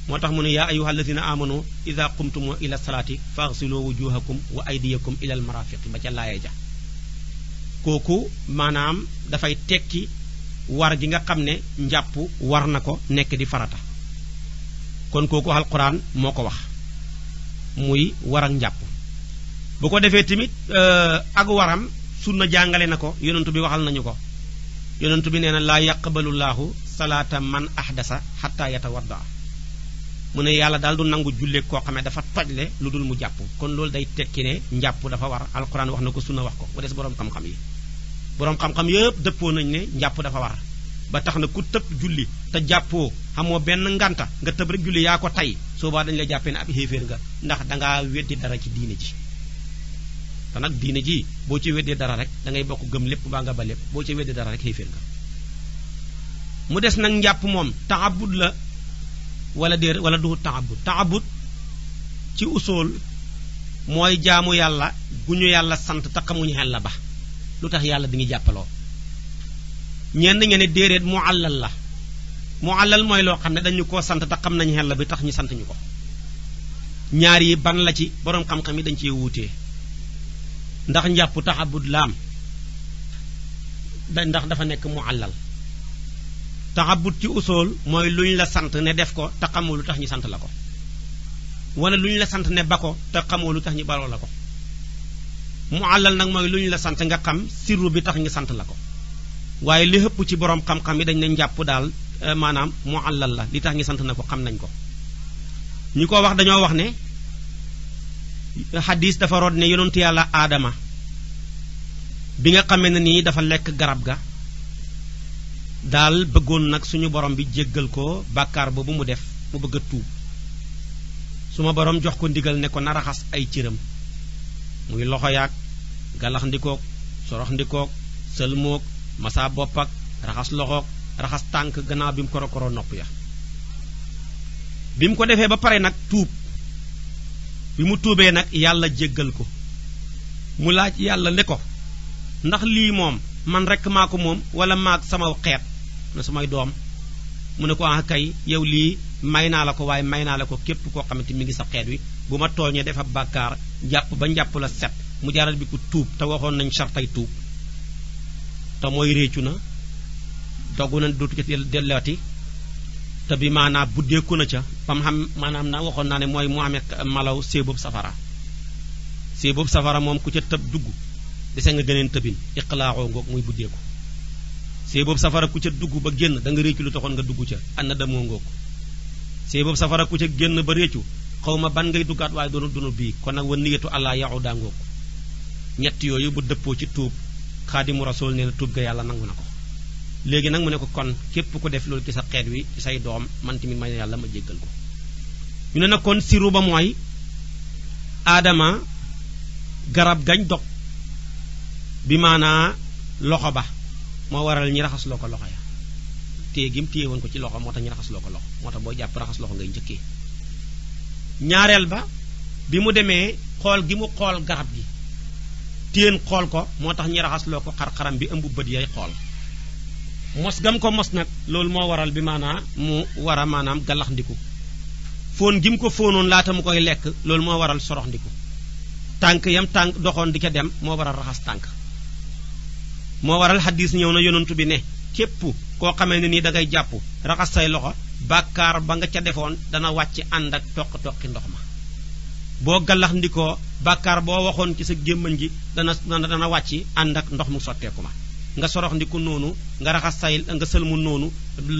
[SPEAKER 1] moo tax mu ne yaa ayyuha alladina amanu ida qumtum ila salaati faghsilu wujuhakum wa aydiyakum ila al marafiqi ba ca laaya ja kooku maanaam dafay tekki war gi nga xam ne njàpp war na ko nekk di farata kon kooku alquran moo ko wax muy war ak njàpp bu ko defee tamit ak waram sunna jàngale na ko yonentu bi waxal nañu ko yonentu bi nee na laa yaqbalullaahu salaata man ahdasa xatta yatawadda mu ne yàlla daal du nangu jullee koo xam ne dafa tojle lu dul mu jàpp kon loolu day tekki ne njàpp dafa war alquran wax na ko sunna wax ko bu des boroom xam-xam yi boroom xam-xam yëpp dëppoo nañ ne njàpp dafa war ba tax na ku tëb julli te jàppoo xamoo benn nganta nga tëb rek julli yaa ko tay soobaa dañu la jàppee ne ab xéeféer nga ndax dangaa weddi dara ci diine ji te nag diine ji boo ci weddee dara rek da ngay bokk gëm lépp baa nga ba lépp boo ci weddee dara rek xéeféer nga mu des nag njàpp moom taabud la wala déer wala du taabud ci usool mooy jaamu yàlla gu ñu yàlla sant te xamuñu xel la ba lu tax yàlla di ngi jàppaloo ñenn ngeen ne déeréet mu àllal mooy loo xam ne dañu koo sant te xam nañu xel la bi tax ñu sant ñu ko ñaar yi ban la ci boroom xam-xam yi dañ cee wuutee ndax njàpp taabud laam ndax dafa nekk mu àllal taabud ci usool mooy lu ñu la sant ne def ko te xamoo lu tax ñu sant la ko wala lu ñu la sant ne ba ko te xamoo lu tax ñu baloo la ko mu àllal nag mooy lu ñu la sant nga xam sirru bi tax ñu sant la ko waaye li ëpp ci boroom xam-xam yi dañ ne njàpp daal maanaam mu àllal la li tax ñu sant na ko xam nañ ko ñi ko wax dañoo wax ne xadis dafa root ne yonentu yàlla aadama bi nga xamee ne nii dafa lekk garab ga daal bëggoon nag suñu borom bi jéggal ko bàkkaar boobu mu def mu bëgg a tuub suma borom jox ko ndigal ne ko na raxas ay cëram muy loxo yaag galax ndikoog sorox ndikoog sëlmoog masa bopp ak raxas loxoog raxas tànk gannaaw bi mu korokoro nopp ya bi mu ko defee ba pare nag tuub bi mu tuubee nag yàlla jéggal ko mu laaj yàlla ne ko ndax lii moom man rekk maa ko moom wala maag sama xeet na samay doom mu ne ko ah kay yow lii may naa la ko waaye may naa la ko képp koo xamante mi ngi sa xeet wi bu ma tooñee defa bàkkaar jàpp ba njàpp la set mu jaral bi ko tuub te waxoon nañ sartay tuub te mooy réccu na doggu na dootu ca dellooti te bi maanaam buddeeku na ca pam xam maanaam na waxoon naa ne mooy mu amee malaw séeboobu safara moom ku ca tëb dugg dese nga gëneen tëbin iqlaaxoo ngoog muy buddeeku séeboobu safara ku ca dugg ba génn da nga réccu lu taxoon nga dugg ca ànd damoo ngoog séeboobu safara ku ca génn ba réccu xaw ma ban ngay duggaat waaye doonu bii kon nag wa niyatu allah yaxu daa ngoog ñett yooyu bu dëppoo ci tuub xaadimu rasul nee na tuub ga yàlla nangu na ko léegi nag mu ne ko kon képp ku def loolu ci sa xeet wi ci say doom man tamit ma yàlla ma jéggal ko ñu ne nag kon siru ba mooy aadama garab gañ dog bi maanaa loxo ba moo waral ñi raxas loo ko loxo ya téye gi mu téye woon ko ci loxo moo tax ñi raxas loo ko loxo moo tax boo jàpp raxas loxo ngay njëkkee ñaareel ba bi mu demee xool gi mu xool garab gi téen xool ko moo tax ñi raxas loo ko xar-xaram bi ëmb bët yay xool mos gam ko mos nag loolu moo waral bi maanaa mu war a maanaam gallax ndiku fóon gi mu ko fóonoon laata mu koy lekk loolu moo waral sorox ndiku tànk yam tànk doxoon di ca dem moo waral raxas tànk moo waral xadis ñëw na yonantu bi ne képp koo xamee ne nii da ngay jàpp raxas say loxo bàkkaar ba nga ca defoon dana wàcc ànd ak toq-toqi ndox ma boo gallax ndikoo bàkkaar boo waxoon ci sa gémmañ gi dana wàcc ànd ak ndox mu sotteeku ma nga sorox ndiku noonu nga raxas say nga sëlmu noonu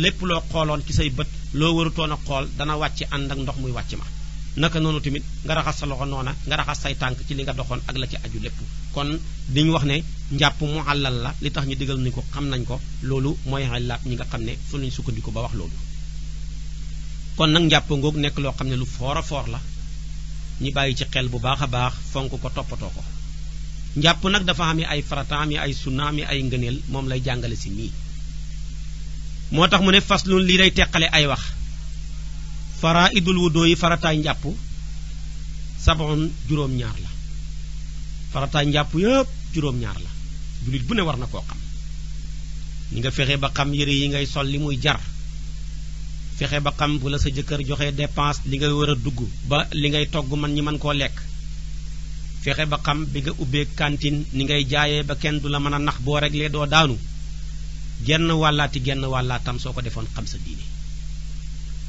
[SPEAKER 1] lépp loo xooloon ci say bët loo warutoon a xool dana wàcc ànd ak ndox muy wàcc ma naka noonu tamit nga raxas sa loxo noona nga raxas say tànk ci li nga doxoon ak la ci aju lépp kon diñu wax ne njàpp mu àllal la li tax ñu digal nañ ko xam nañ ko loolu mooy xalaat ñi nga xam ne fu lañ sukkandiku ba wax loolu kon nag njàpp ngoog nekk loo xam ne lu foor a foor la ñi bàyyi ci xel bu baax a baax fonk ko toppatoo ko njàpp nag dafa am ay farata am ay sunna am ay ngëneel moom lay jàngale si nii moo tax mu ne faslun lii day teqale ay wax faraidul wudu yi farataay njàpp sab'un juróom-ñaar la farataay njàpp yëpp juróom-ñaar la jullit bu ne war na koo xam ni nga fexe ba xam yére yi ngay sol li muy jar fexe ba xam bu la sa jëkkër joxe dépense li ngay war a dugg ba li ngay togg man ñi mën koo lekk fexe ba xam bi nga ubbee cantine ni ngay jaayee ba kenn du la mën a nax boo réglé doo daanu genn wàllaatam soo ko defoon xam sa diine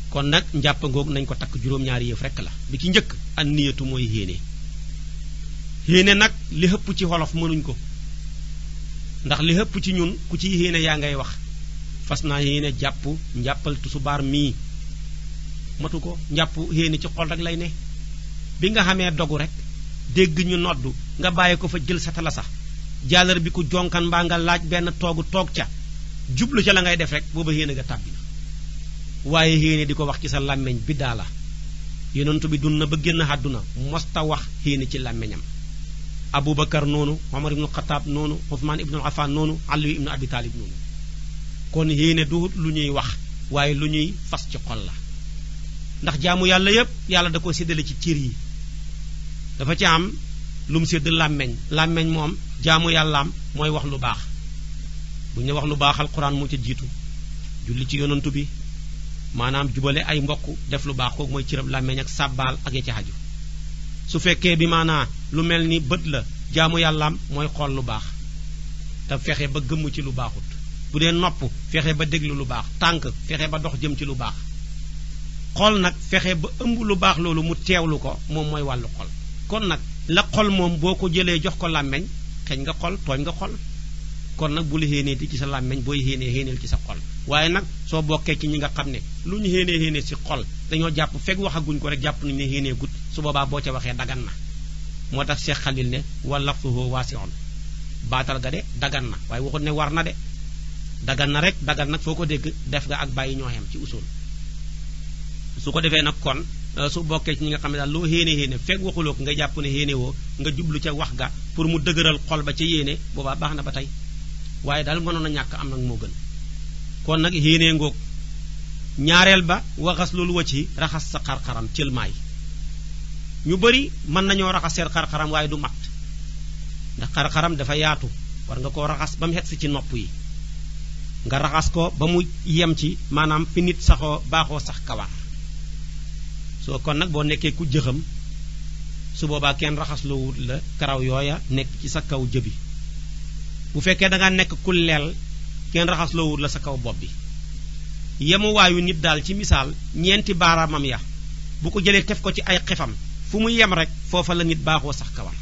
[SPEAKER 1] kon nag njàpp ngoog nañ ko takk juróom-ñaari yëf rekk la bi ci njëkk an niyatu mooy yéene nag li hëpp ci xolof mënuñ ko ndax li hëpp ci ñun ku ci yéene yaa ngay wax fas naa yéene jàpp njàppal tusubaar mii matu ko njàpp yéene ci xol rek lay ne bi nga xamee dogu rek dégg ñu noddu nga bàyyi ko fa jël sa tala sax jàllar bi ku jonkan mbaa nga laaj benn toog ca jublu ca la ngay def rek booba yéene nga tàbbi na waaye yéene di ko wax ci sa làmmeñ biddaa la yonentu bi dund na ba génn àdduna mosta wax yéene ci làmmeñam Abubakar noonu Omar ibnu Xataab noonu Usmaan ibnu Affaan noonu Ali ibnu Abi Taalib noonu kon yéene du lu ñuy wax waaye lu ñuy fas ci xol la ndax jaamu yàlla yépp yàlla da ko séddale ci cër yi dafa ci am lu mu sédd làmmeñ moom jaamu yàllaam mooy wax lu baax bu ñu wax lu baax alxuraan moo ca jiitu julli ci yonantu bi maanaam jubale ay mbokk def lu baax kooku mooy cërab làmmeñ ak sàbbaal ak ya ci xaju su fekkee bi maanaa lu mel ni bët la jaamu yàllaam mooy xool lu baax te fexe ba gëmm ci lu baaxut bu dee nopp fexe ba déglu lu baax tànk fexe ba dox jëm ci lu baax xol nag fexe ba ëmb lu baax loolu mu teewlu ko moom mooy wàllu xol kon nag la xol moom boo ko jëlee jox ko làmmeñ xeñ nga xol tooñ nga xol kon nag bu la xéenee ci sa làmmeñ booy xéeneel ci sa xol waaye nag soo bokkee ci ñi nga xam ne lu ñu xéenee ci xol dañoo jàpp fekk waxaguñ ko rek jàpp nañu ne xéenee gut su boobaa boo ca waxee dagan na moo tax Cheikh Khalil ne wala fuhu waasi'un baatal ga de dagan na waaye waxut ne war na de dagan na rek dagan nag foo ko dégg def nga ak bàyyi ñoo xem ci usul su ko defee nag kon su bokkee ci ñi nga xam ne daal loo xéene fekk waxuloo ko nga jàpp ne xéene woo nga jublu ca wax ga pour mu dëgëral xol ba ca yéene boobaa baax na ba tey waaye daal mënoon a ñàkk am nag moo gën kon nag xéene ngoog ñaareel ba waxas loolu wacci raxas sa xar-xaram cëlmaay ñu bari mën nañoo raxas seen xar-xaram waaye du mat ndax xar-xaram dafa yaatu war nga koo raxas ba mu xet si ci nopp yi nga raxas ko ba mu yem ci maanaam fi nit saxoo baaxoo sax kawar soo kon nag boo nekkee ku jëxam su boobaa kenn raxas loo wut la karaw yooya nekk ci sa kaw jëbi bu fekkee da nga nekk ku leel kenn raxas loo wut la sa kaw bopp bi yemuwaayu nit daal ci misaal ñeenti baaraamam ya bu ko jëlee tef ko ci ay xefam fu mu yem rek foofa la nit baaxoo sax kawar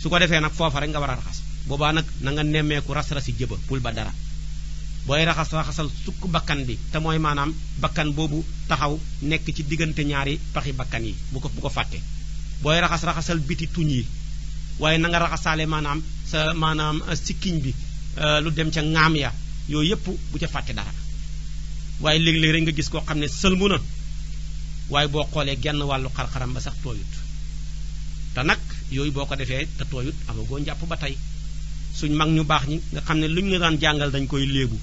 [SPEAKER 1] su ko defee nag foofa rek nga war a raxas boobaa nag na nga nemmeeku ras-rasi jëba pul ba dara booy raxasal sukk bakkan bi te mooy maanaam bakkan boobu taxaw nekk ci diggante ñaari paxi bakkan yi bu ko fàtte booy raxasal biti tuñ yi waaye na nga raxasaale maanaam sa maanaam sikkiñ bi lu dem ca ŋaam ya yooyu yëpp bu ca fàtte dara waaye léeg-léeg rek nga gis koo xam ne sëlmu na waaye boo xoolee genn wàllu xar-xaram ba sax tooyut te nag yooyu boo ko defee te tooyut amagoo njàpp ba tey suñ mag ñu baax ñi nga xam ne lu ñu daan jàngal dañ koy léebu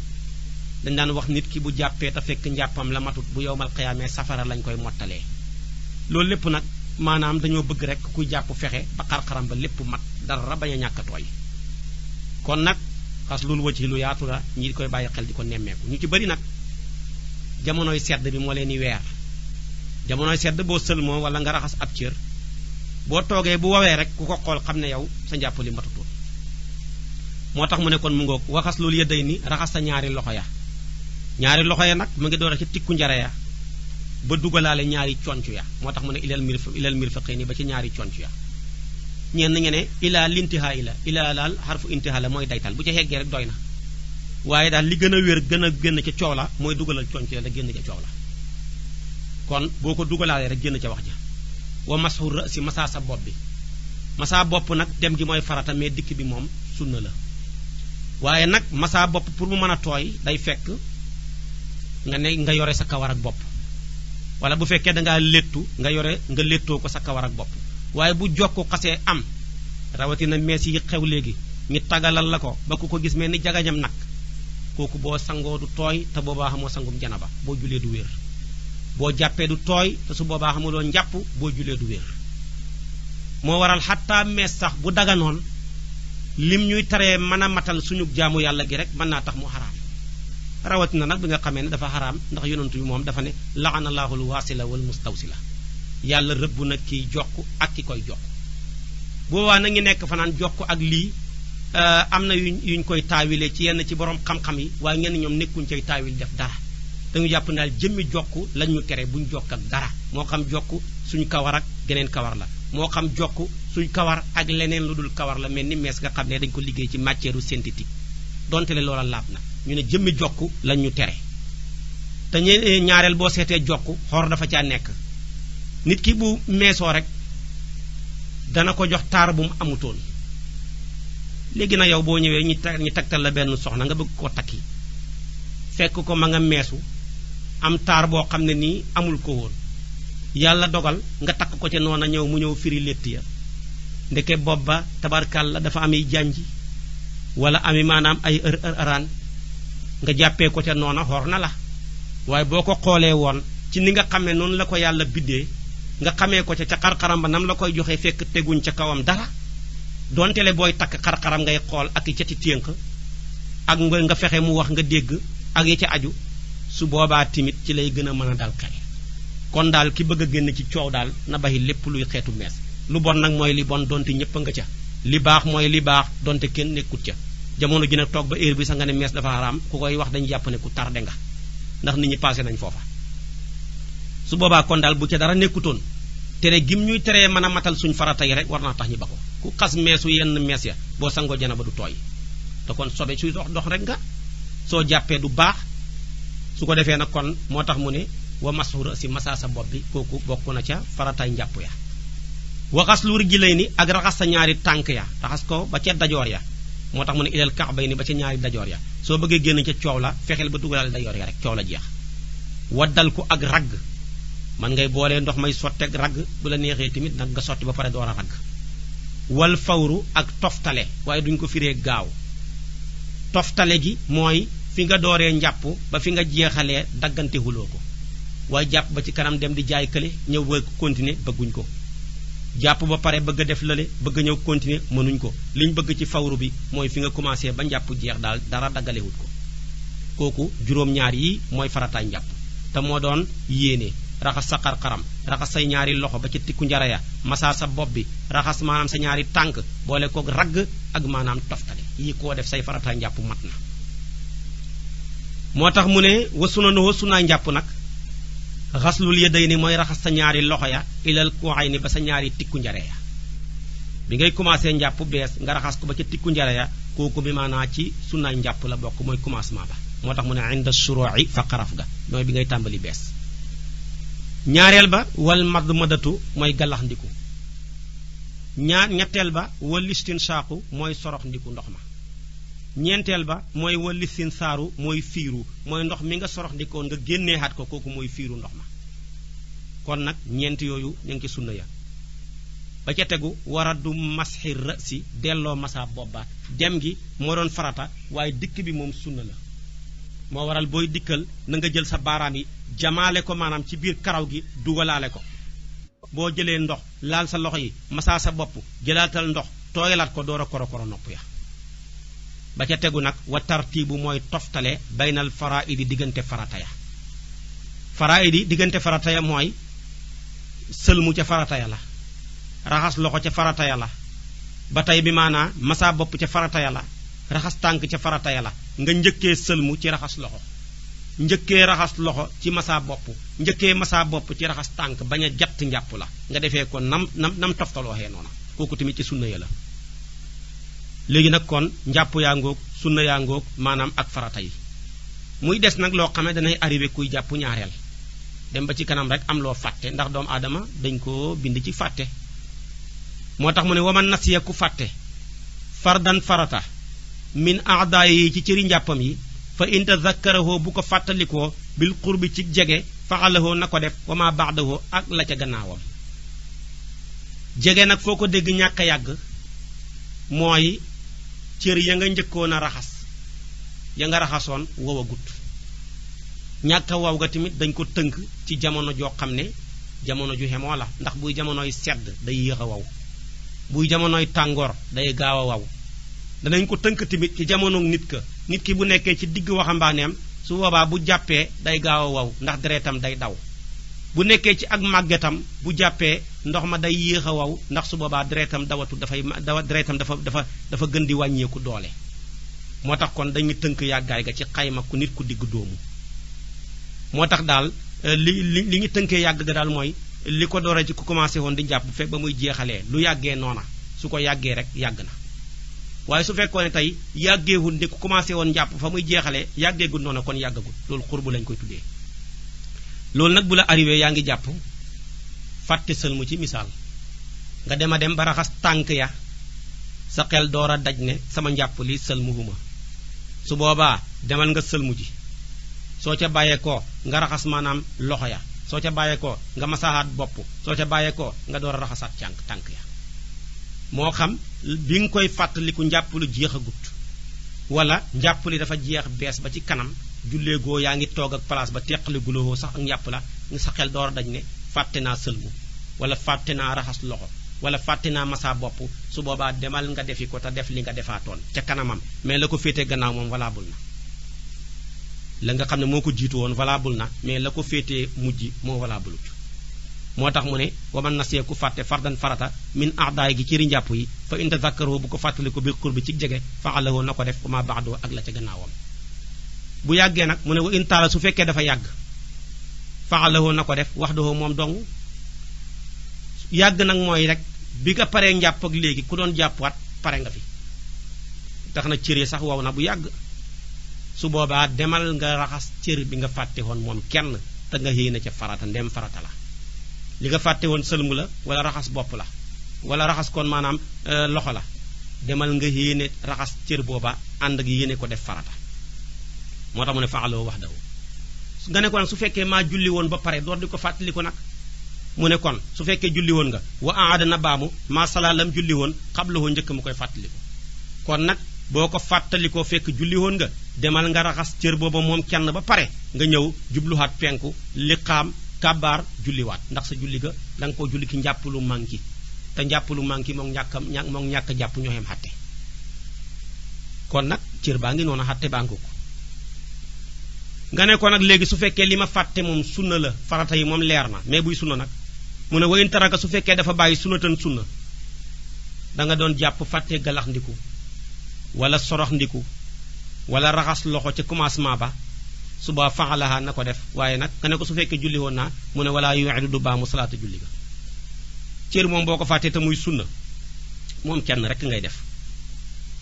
[SPEAKER 1] dañ daan wax nit ki bu jàppee te fekk njàppam la matut bu yowmal xiyaamee safara lañ koy mottalee loolu lépp nag maanaam dañoo bëgg rek kuy jàpp fexe ba xar-xaram ba lépp mat dara bañ a ñàkk a tooy kon nag xas loolu wacci lu yaatu la ñi di koy bàyyi xel di ko nemmeeku ñu ci bari nag jamonoy sedd bi moo leen di weer jamonoy sedd boo sëlmoo wala nga raxas ab cër boo toogee bu wawee rek ku ko xool xam ne yow sa njàpp li matutoon moo tax mu ne kon mu ngoog waxas loolu yëdday ni raxas sa ñaari loxo ya nag mu ngi door a ci tikku njare ya ba dugalaale ñaari conc ya moo tax mu ne ilal mirfaqayni ba ci ñaari conc ya ñenn ñe ne ilaa lintihaa ilaa laal xarfu intihaa la mooy daytal bu ca heggee rek doy na waaye daal li gën a wér gën a génn ca coow la mooy dugalal conc ya la génn ca coow la kon boo ko dugalaalee rek génn ca wax ja wa mashu ra'si masaa sa bopp bi masaa bopp nag dem gi mooy farata mais dikk bi moom sunna la waaye nag masaa bopp pour mu mën a tooy day fekk nga yore sa kawar ak bopp wala bu fekkee dangaa léttu nga léttoo ko sa kawar ak bopp waaye bu jokku xasee am rawatina mees yi xew léegi ñu tagalal la ko ba ku ko gis mel ni jagañam nag kooku boo sangoo du tooy te boobaa xamoo sangum janaba boo julee du wér boo jàppee du tooy te su boobaa xamuloo njàpp boo julee du wér moo waral xattaa mees sax bu daganoon lim ñuy taree mën a matal suñu jaamu yàlla gi rek mën naa tax mu xaraam rawatina nag bi nga xamee ne dafa xaraam ndax yonentu bi moom dafa ne laanallahul wasila wal mustawsila yàlla rëbb na kiy jokk ak ki koy jokk boobaa na ngi nekk fanaan jokk ak lii am na yuñ koy taawile ci yenn ci borom xam-xam yi waaye ñenn ñoom nekkuñ cay taawil def dara dañu jàpp daal jëmmi jokk lañ ñu tere buñ jokk ak dara moo xam jokk suñ kawar ak geneen kawar la moo xam jokk suñ kawar ak leneen lu dul kawar la mel ni mees nga xam ne dañ ko liggéey ci matière synthétique donte le loola laab na ñu ne jëmmi jokk lañ ñu tere te ñaareel boo seetee jokk xor dafa caa nekk nit ki bu meesoo rek dana ko jox taar bu mu amutoon léegi na yow boo ñëwee ñu tegtal la benn soxna nga bëgg koo takki fekk ko ma nga meesu am taar boo xam ne nii amul ko woon yàlla dogal nga takk ko ca noona ñëw mu ñëw firi létt ya ndeke bopp ba tabarkàlla dafa ami janji wala ami maanaam ay araan nga jàppee ko ca noona xor na la waaye boo ko xoolee woon ci ni nga xamee noonu la ko yàlla biddee nga xamee ko ca xarxaram ba nam la koy joxee fekk teguñ ca kawam dara donte le booy takk xarxaram ngay xool ak i cati ténk ak nga fexe mu wax nga dégg ak yi ca aju su boobaa timit ci lay gën a mën a dal xel kon daal ki bëgg a génn ci coow daal na baxi lépp luy xeetu mees lu bon nag mooy li bon donte ñëpp a nga ca li baax mooy li baax donte kenn nekkut ca jamono ji nag toog ba heure bi sax nga ne mees dafa xaraam ku koy wax dañu jàpp ne ku tardé nga ndax nit ñi passé nañ foofa su boobaa kon daal bu ca dara nekkutoon tere gim ñuy teree mën a matal suñ farata yi rek war naa tax ñu ba ko ku xas meesu yenn mees ya boo sangoo jana ba du tooy te kon sobe suy dox rek nga soo jàppee du baax su ko defee nag kon moo tax mu ne wa masxura si masa sa bopp bi kooku bokk na ca faratay njàpp ya waxas lu rijlay ni ak raxas sa ñaari tànk ya raxas ko ba ca dajoor ya moo tax mu ne ilal kaxbay ni ba ca ñaari dajoor ya soo bëggee génn ca coow la fexeel ba dugalal dajoor ya rek coow la jeex waddal ko ak ragg man ngay boolee ndox may sotteeg ragg bu la neexee tamit nag nga sotti ba pare door a ragg wal fawru ak toftale waaye duñ ko firee gaaw toftale gi mooy fi nga dooree njàpp ba fi nga jeexalee daggante huloo ko waaye jàpp ba ci kanam dem di jaay kële ñëw bëgg continuer bëgguñ ko jàpp ba pare bëgg a def lale bëgg ñëw continuer mënuñ ko liñ bëgg ci fawru bi mooy fi nga commencé ba njàpp jeex daal dara daggalewut ko kooku juróom-ñaar yi mooy farataay njàpp te moo doon yéene raxas sa xarxaram raxas say ñaari loxo ba ca tikku njara ya masaa sa bopp bi raxas maanaam sa ñaari tànk boole koog ragg ak maanaam toftale yi koo def say farataay njàpp mat na moo tax mu ne wasuna na wasunaa njàpp nag xaslul yadayni mooy raxas sa ñaari loxo ya ilal ku'ayni ba sa ñaari tikku njare ya bi ngay commencé njàpp bees nga raxas ko ba ca tikku njare ya kooku bi maanaa ci sunnaay njàpp la bokk mooy commencement ba moo tax mu ne inda shuru'i fa xaraf ga mooy bi ngay tàmbali bees ñaareel ba wal madmadatu mooy gallax ndiku ñetteel ba wal istinshaqu mooy sorox ndiku ndox ma ñeenteel ba mooy wal istinsaaru mooy fiiru mooy ndox mi nga sorox ndikoon nga génnee xaat ko kooku mooy fiiru ndox ma kon nag ñeent yooyu ñu ngi ci sunna ya ba ca tegu waradu masxi rasi delloo masa bobba dem gi moo doon farata waaye dikk bi moom sunna la moo waral booy dikkal na nga jël sa baaraam yi jamaale ko maanaam ci biir karaw gi dugalaale ko boo jëlee ndox laal sa loxo yi masa sa bopp jëlaatal ndox tooyalaat ko door a koro nopp ya ba ca tegu nag wa tartiibu mooy toftale baynal faraidi diggante farata ya faraidi diggante farata ya mooy sëlmu ca farata ya la raxas loxo ca farata ya la ba tey bi maanaa masa bopp ca farata ya la raxas tànk ca farata ya la nga njëkkee sëlmu ci raxas loxo njëkkee raxas loxo ci masa bopp njëkkee masa bopp ci raxas tànk bañ a jatt njàpp la nga defee ko nam toftalooxee noona kooku tamit ci sunna ya la léegi nag kon njàpp yaa ngoog sunna yaa ngoog maanaam ak farata yi muy des nag loo xam ne danay arrivé kuy jàpp ñaareel dem ba ci kanam rek am loo fàtte ndax doomu aadama dañ ko bind ci fàtte moo tax mu ne waman nasiya ku fàtte fardan farata min aada yi ci cëri njàppam yi fa in tazakkarahu bu ko fàttalikoo bil qurbi ci jege fa'alahu na ko def wa ma ba'dahu ak la ca gannaawam jege nag foo ko dégg ñàkk a yàgg mooy cër ya nga njëkkoon a raxas ya nga raxasoon wow a gut ñàkk a waw ga tamit dañ ko tënk ci jamono joo xam ne jamono ju xemoo la ndax buy jamonoy sedd day yéex a waw buy jamonoy tàngoor day gaaw a waw danañ ko tënk tamit ci jamono nit ki bu nekkee ci digg waxambaaneem su boobaa bu jàppee day gaaw a waw ndax deretam day daw bu nekkee ci ak màggetam bu jàppee ndox ma day yéex a waw ndax su boobaa deretam dawatu deretam dafa gën di wàññeeku doole moo tax kon dañuy tënk yàggaay ga ci xayma ku nit ku digg doomu moo tax daal li ñu tënkee yàgg ga daal mooy li ko doora ci ku commencé woon di jàpp bu fekk ba muy jeexalee lu yàggee noona su ko yàggee rek yàgg na waaye su fekkoon ne tey yàggeewul ni ku commencé woon jàpp fa muy jeexalee yàggeegul noona kon yàggagul loolu xurbu lañ koy tuddee loolu nag bu la arrivé yaa ngi jàpp fàtte sëlmu ci misaal nga dem a dem ba raxas tànk ya sa xel door a daj ne sama njàpp li sëlmuhuma su boobaa demal nga sëlmu ji soo ca bàyyeekoo nga raxas maanaam loxo ya soo ca bàyyeekoo nga masahaat bopp soo ca bàyyeekoo nga door a raxasaat tànk ya moo xam bi nga koy fàttaliku njàpp lu jeexagut wala njàpp li dafa jeex bees ba ci kanam julleegoo yaa ngi toog ak place ba teqaliguloo sax ak njàpp la nga sa xel door a daj ne fàtte naa sëlmu wala fàtte naa raxas loxo wala fàtte naa masa bopp su boobaa demal nga defi ko te def li nga defaatoon ca kanamam mais la ko féetee gannaaw moom valable na la nga xam ne moo ko jiitu woon valable na mais la ko féetee mujj moo valable moo tax mu ne waman nasee ku fàtte fardan farata min aadaay gi cëri njàpp yi fa in tazakkaru bu ko fàttali ko bil qurbi ci jege fa'alahu na ko def wa ma ba'du ak la ca gannaawam bu yàggee nag mu ne wa in taala su fekkee dafa yàgg fa'alahu na ko def wahdahu moom dong yàgg nag mooy rek bi nga paree njàpp ak léegi ku doon jàppaat pare nga fi tax na cër yi sax wow na bu yàgg su boobaa demal nga raxas cër bi nga fàtte woon moom kenn te nga yéene ca farata ndem farata la li nga fàtte woon sëlmu la wala raxas bopp la wala raxas kon maanaam loxo la demal nga yéene raxas cër booba ànd ak yéene ko def farata moo tax mu ne fa'aloo wahdahu nga ne kon su fekkee maa julli woon ba pare door di ko fàttali ko nag mu ne kon su fekkee julli woon nga wa aada na baamu maa salaalam julli woon xablahu njëkk mu koy fàttaliku kon nag boo ko fàttalikoo fekk julli woon nga demal nga raxas cër booba moom kenn ba pare nga ñëw jubluwaat penku liqaam kàbbaar julliwaat ndax sa julli ga da nga koo julli ki njàpp lu manki te njàpp lu manki moom ñàkk jàpp ñoo xem xatte kon nag cër baa ngi noonu xatte baa ngi ko nga ne ko nag léegi su fekkee li ma fàtte moom sunna la farata yi moom leer na mais buy sunna nag mu ne wayin taraka su fekkee dafa bàyyi sunnatan sunna da nga doon jàpp fàtte galax ndiku wala sorox ndiku wala raxas loxo ca commencement ba suba faalaha na ko def waaye nag nga ne ko su fekkee julli woon naa mu ne wala yu'idu du baamu salaata julli ga cër moom boo ko fàttee te muy sunna moom kenn rek ngay def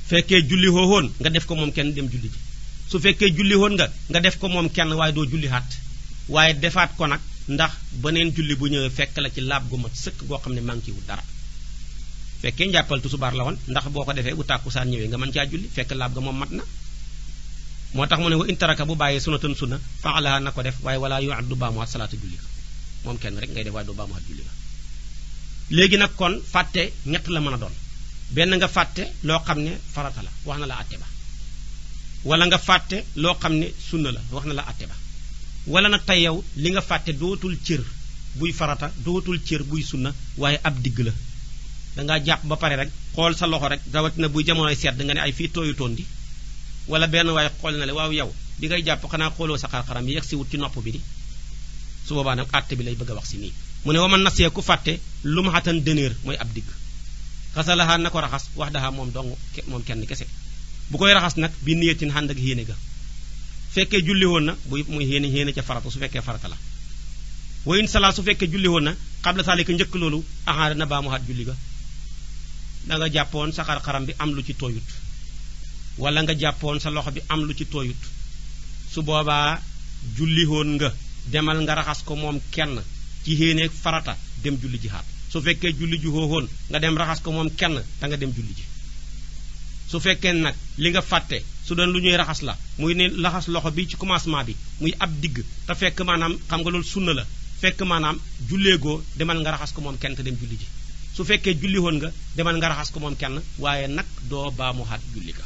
[SPEAKER 1] fekkee julli woon nga def ko moom kenn dem julli ji su fekkee julli woon nga def ko moom kenn waaye doo julli xaat waaye defaat ko nag ndax beneen julli bu ñëwee fekk la ci laab gu mat sëkk goo xam ne manqué wu dara fekkee njàppal tusubaar la woon ndax boo ko defee bu tàkkusaan ñëwee nga mën caa julli fekk laab ga moom mat na moo tax mu ne wa in taraka bu bàyyee sunatan sunna fa'alaha na ko def waaye wala yu'ad du baamuwaat salaata julli ga moom kenn rek ngay def waaye du baamuwaat julli ga léegi nag kon fàtte ñett la mën a doon benn nga fàtte loo xam ne farata la wax na la àtte ba wala nga fàtte loo xam ne sunna la wax na la àtte ba wala nag tey yow li nga fàtte dootul cër buy farata dootul cër buy sunna waaye ab digg la dangaa jàpp ba pare rek xool sa loxo rek rawatina buy jamonoy sedd nga ne ay fii tooyutoon di wala benn waaye xool na le waaw yow bi ngay jàpp xanaa xooloo sa xar-xaram yi yegg si wut ci nopp bi di su boobaa nag àtte bi lay bëgg a wax si nii mu ne wa man nasee ku fàtte lu ma xatan dëneer mooy ab digg xasalaha na ko raxas wax daha moom dong moom kenn kese bu koy raxas nag bi niyatin xànd ak yéene ga fekkee julli woon na bu muy yéene ca farata su fekkee farata la wa in sala su fekkee julli woon na xabla saalika njëkk loolu axaada na baa mu xaat julli ga da nga jàppoon sa xar-xaram bi am lu ci tooyut wala nga jàppoon sa loxo bi am lu ci tooyut su boobaa julli woon nga demal nga raxas ko moom kenn ci yéene farata dem julli ji xaat su fekkee julli ji woon nga dem raxas ko moom kenn da nga dem julli ji su fekkee nag li nga fàtte su doon lu ñuy raxas la muy ne raxas loxo bi ci commencement bi muy ab digg te fekk maanaam xam nga loolu sunna la fekk maanaam julleegoo demal nga raxas ko moom kenn te dem julli ji su fekkee julli woon nga demal nga raxas ko moom kenn waaye nag doo baamu xaat julli ga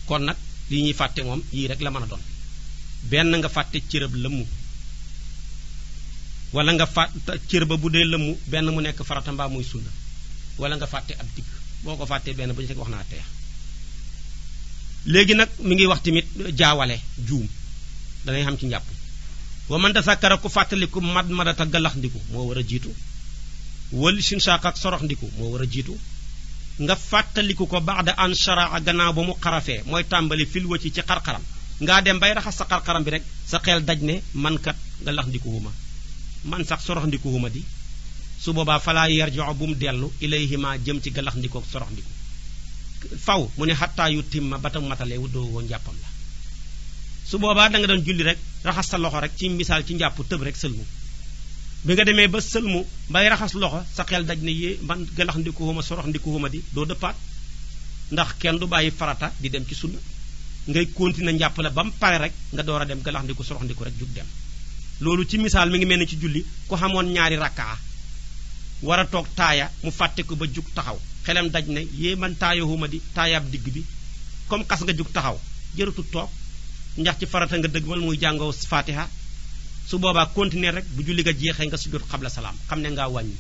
[SPEAKER 1] kon nag li ñuy fàtte moom yii rek la mën a doon benn nga fàtte cërëb lëmmu wala nga fàtte cër ba bu dee lëmmu benn mu nekk farata mbaa muy sunna wala nga fàtte ab digg boo ko fàttee benn bu ñu teg wax naa teex léegi nag mi ngi wax tamit jaawale juum danay xam ci njàpp wa man tasakkara ku fàttaliku mad madata galax ndiku moo war a jiitu wal sinshaaq ak sorox ndiku moo war a jiitu nga fàttaliku ko ba'da an sharaa gannaaw ba mu xarafee mooy tàmbali fil wacci ci xarxaram ngaa dem bay raxas sa xarxaram bi rek sa xel daj ne man kat galax ndikuwuma man sax sorox ndikuwuma di su boobaa falaa yarji'u bu mu dellu ilayhima jëm ci galax ndikook sorox ndiku faw mu ne xattaa yu timma ba tam matalee wu doo woo njàppam la su boobaa da nga doon julli rek raxas sa loxo rek ci misaal ci njàpp tëb rek sëlmu bi nga demee ba sëlmu bay raxas loxo sa xel daj ne yée man galax ndikuwuma sorox ndikuwuma di doo dëppaat ndax kenn du bàyyi farata di dem ci sunna ngay continuer njàpp la ba mu pare rek nga door a dem galax ndiku sorox ndiku rek jug dem loolu ci misaal mi ngi mel ni ci julli ku xamoon ñaari rakkaa war a toog taaya mu fàtte ko ba jug taxaw xelam daj ne yée man taayahuma di taayaab digg bi comme xas nga jug taxaw jëratut toog ndax ci farata nga dëgg wala muy jàngoo fatiha su boobaa continuer rek bu julli nga jeexee nga sujjóot xabla salaam xam ne ngaa wàññi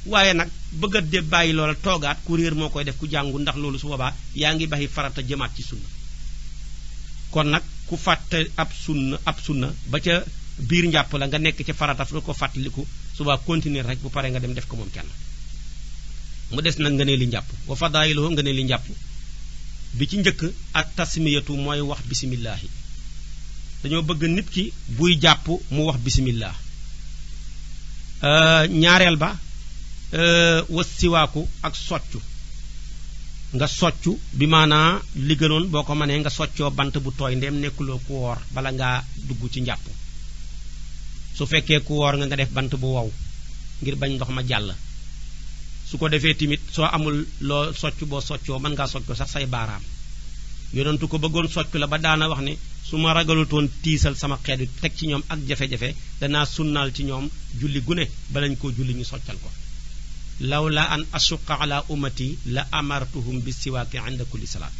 [SPEAKER 1] waaye nag bëgg a de bàyyi loola toogaat ku réer moo koy def ku jàngu ndax loolu su boobaa yaa ngi baxi farata jëmaat ci sunna kon nag ku fàtte ab sunna ba ca biir njàpp la nga nekk ci farata fu ko fàttaliku suba continuer rek bu paree nga dem def ko moom kenn mu des nag nga ne li njàpp wa fadaayiluhu nga ne li njàpp bi ci njëkk ak tasmiyatu mooy wax bisimillahi dañoo bëgg nit ki buy jàpp mu wax bisimilah ñaareel ba wasiwaaku ak soccu nga soccu bi maanaa li gënoon boo ko mënee nga soccoo bant bu tooy ndem nekkuloo ku woor bala ngaa dugg ci njàpp su fekkee ku woor nga def bant bu wow ngir bañ ndox ma jàll su ko defee timit soo amul loo soccu boo soccoo mën ngaa soccoo sax say baaraam yonentu ko bëggoon soccu la ba daana wax ne su ma ragalutoon tiisal sama xeet wi teg ci ñoom ak jafe-jafe danaa sunnaal ci ñoom julli gune balañ koo julli ñu soccal ko lawla an ashuqa ala ummati la amartuhum bi siwaaki inda kulli salaat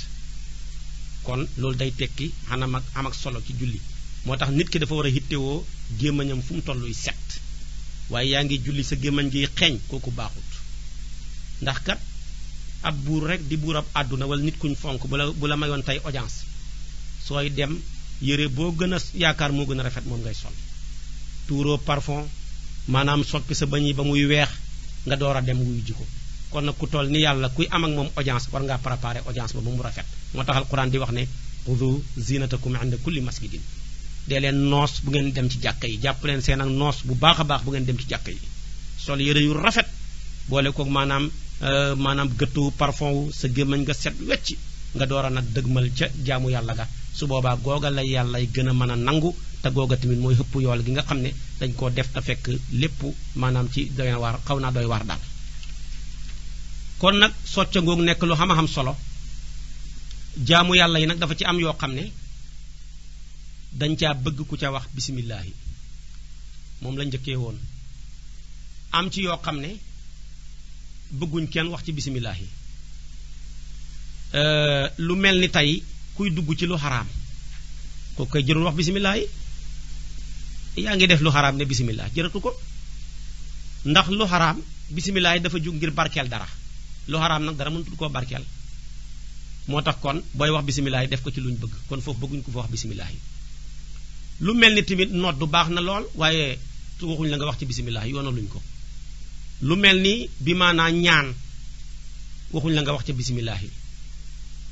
[SPEAKER 1] kon loolu day tekki xanam ak am ak solo ci julli moo tax nit ki dafa war a hittewoo gémmañam fu mu tolluy set waaye yaa ngi julli sa gémmañ gi xeeñ kooku baaxut ndax kat ab buur rek di buur ab àdduna wala nit kuñ fonk bu la mayoon tey audience sooy dem yére boo gën a yaakaar moo gën a rafet moom ngay sol tuuroo parfum maanaam soppi sa bañ yi ba muy weex nga door a dem wuyu ji ko kon nag ku toll ni yàlla kuy am ak moom audience war ngaa préparer audience ba mu rafet moo tax alquran di wax ne xudu zinatakum inda kulli masjidin dee leen noos bu ngeen dem ci jàkka yi jàpp leen seen ak noos bu baax a baax bu ngeen dem ci jàkka yi sol yére yu rafet boole ko maanaam gëttu parfum wu sa gémmañ nga set wecc nga door a nag dëgmal ca jaamu yàlla ga su boobaa googa la yàllay gën a mën a nangu te googa tamit mooy xëpp yool gi nga xam ne dañ koo def te fekk lépp maanaam ci doy waar xaw naa doy waar daal kon nag socca ngoog nekk lu xam-xam solo jaamu yàlla yi nag dafa ci am yoo xam ne dañ caa bëgg ku ca wax bisimillahi moom la njëkkee woon am ci yoo xam ne bëgguñ kenn wax ci bisimillahi lu mel ni tey kuy dugg ci lu xaraam kooku koy jërul wax bisimillahi yaa ngi def lu xaraam ne bisimilah jëratu ko ndax lu xaraam bisimillahi dafa jug ngir barkeel dara lu xaraam nag dara mënutul koo barkeel moo tax kon booy wax bisimilah def ko ci luñ bëgg kon foofu bëgguñ ko fa wax bisimilah lu mel ni tamit noddu baax na lool waaye waxuñ la nga wax ci bisimilah yoona luñ ko lu mel ni bi maanaa ñaan waxuñ la nga wax ca bisimilah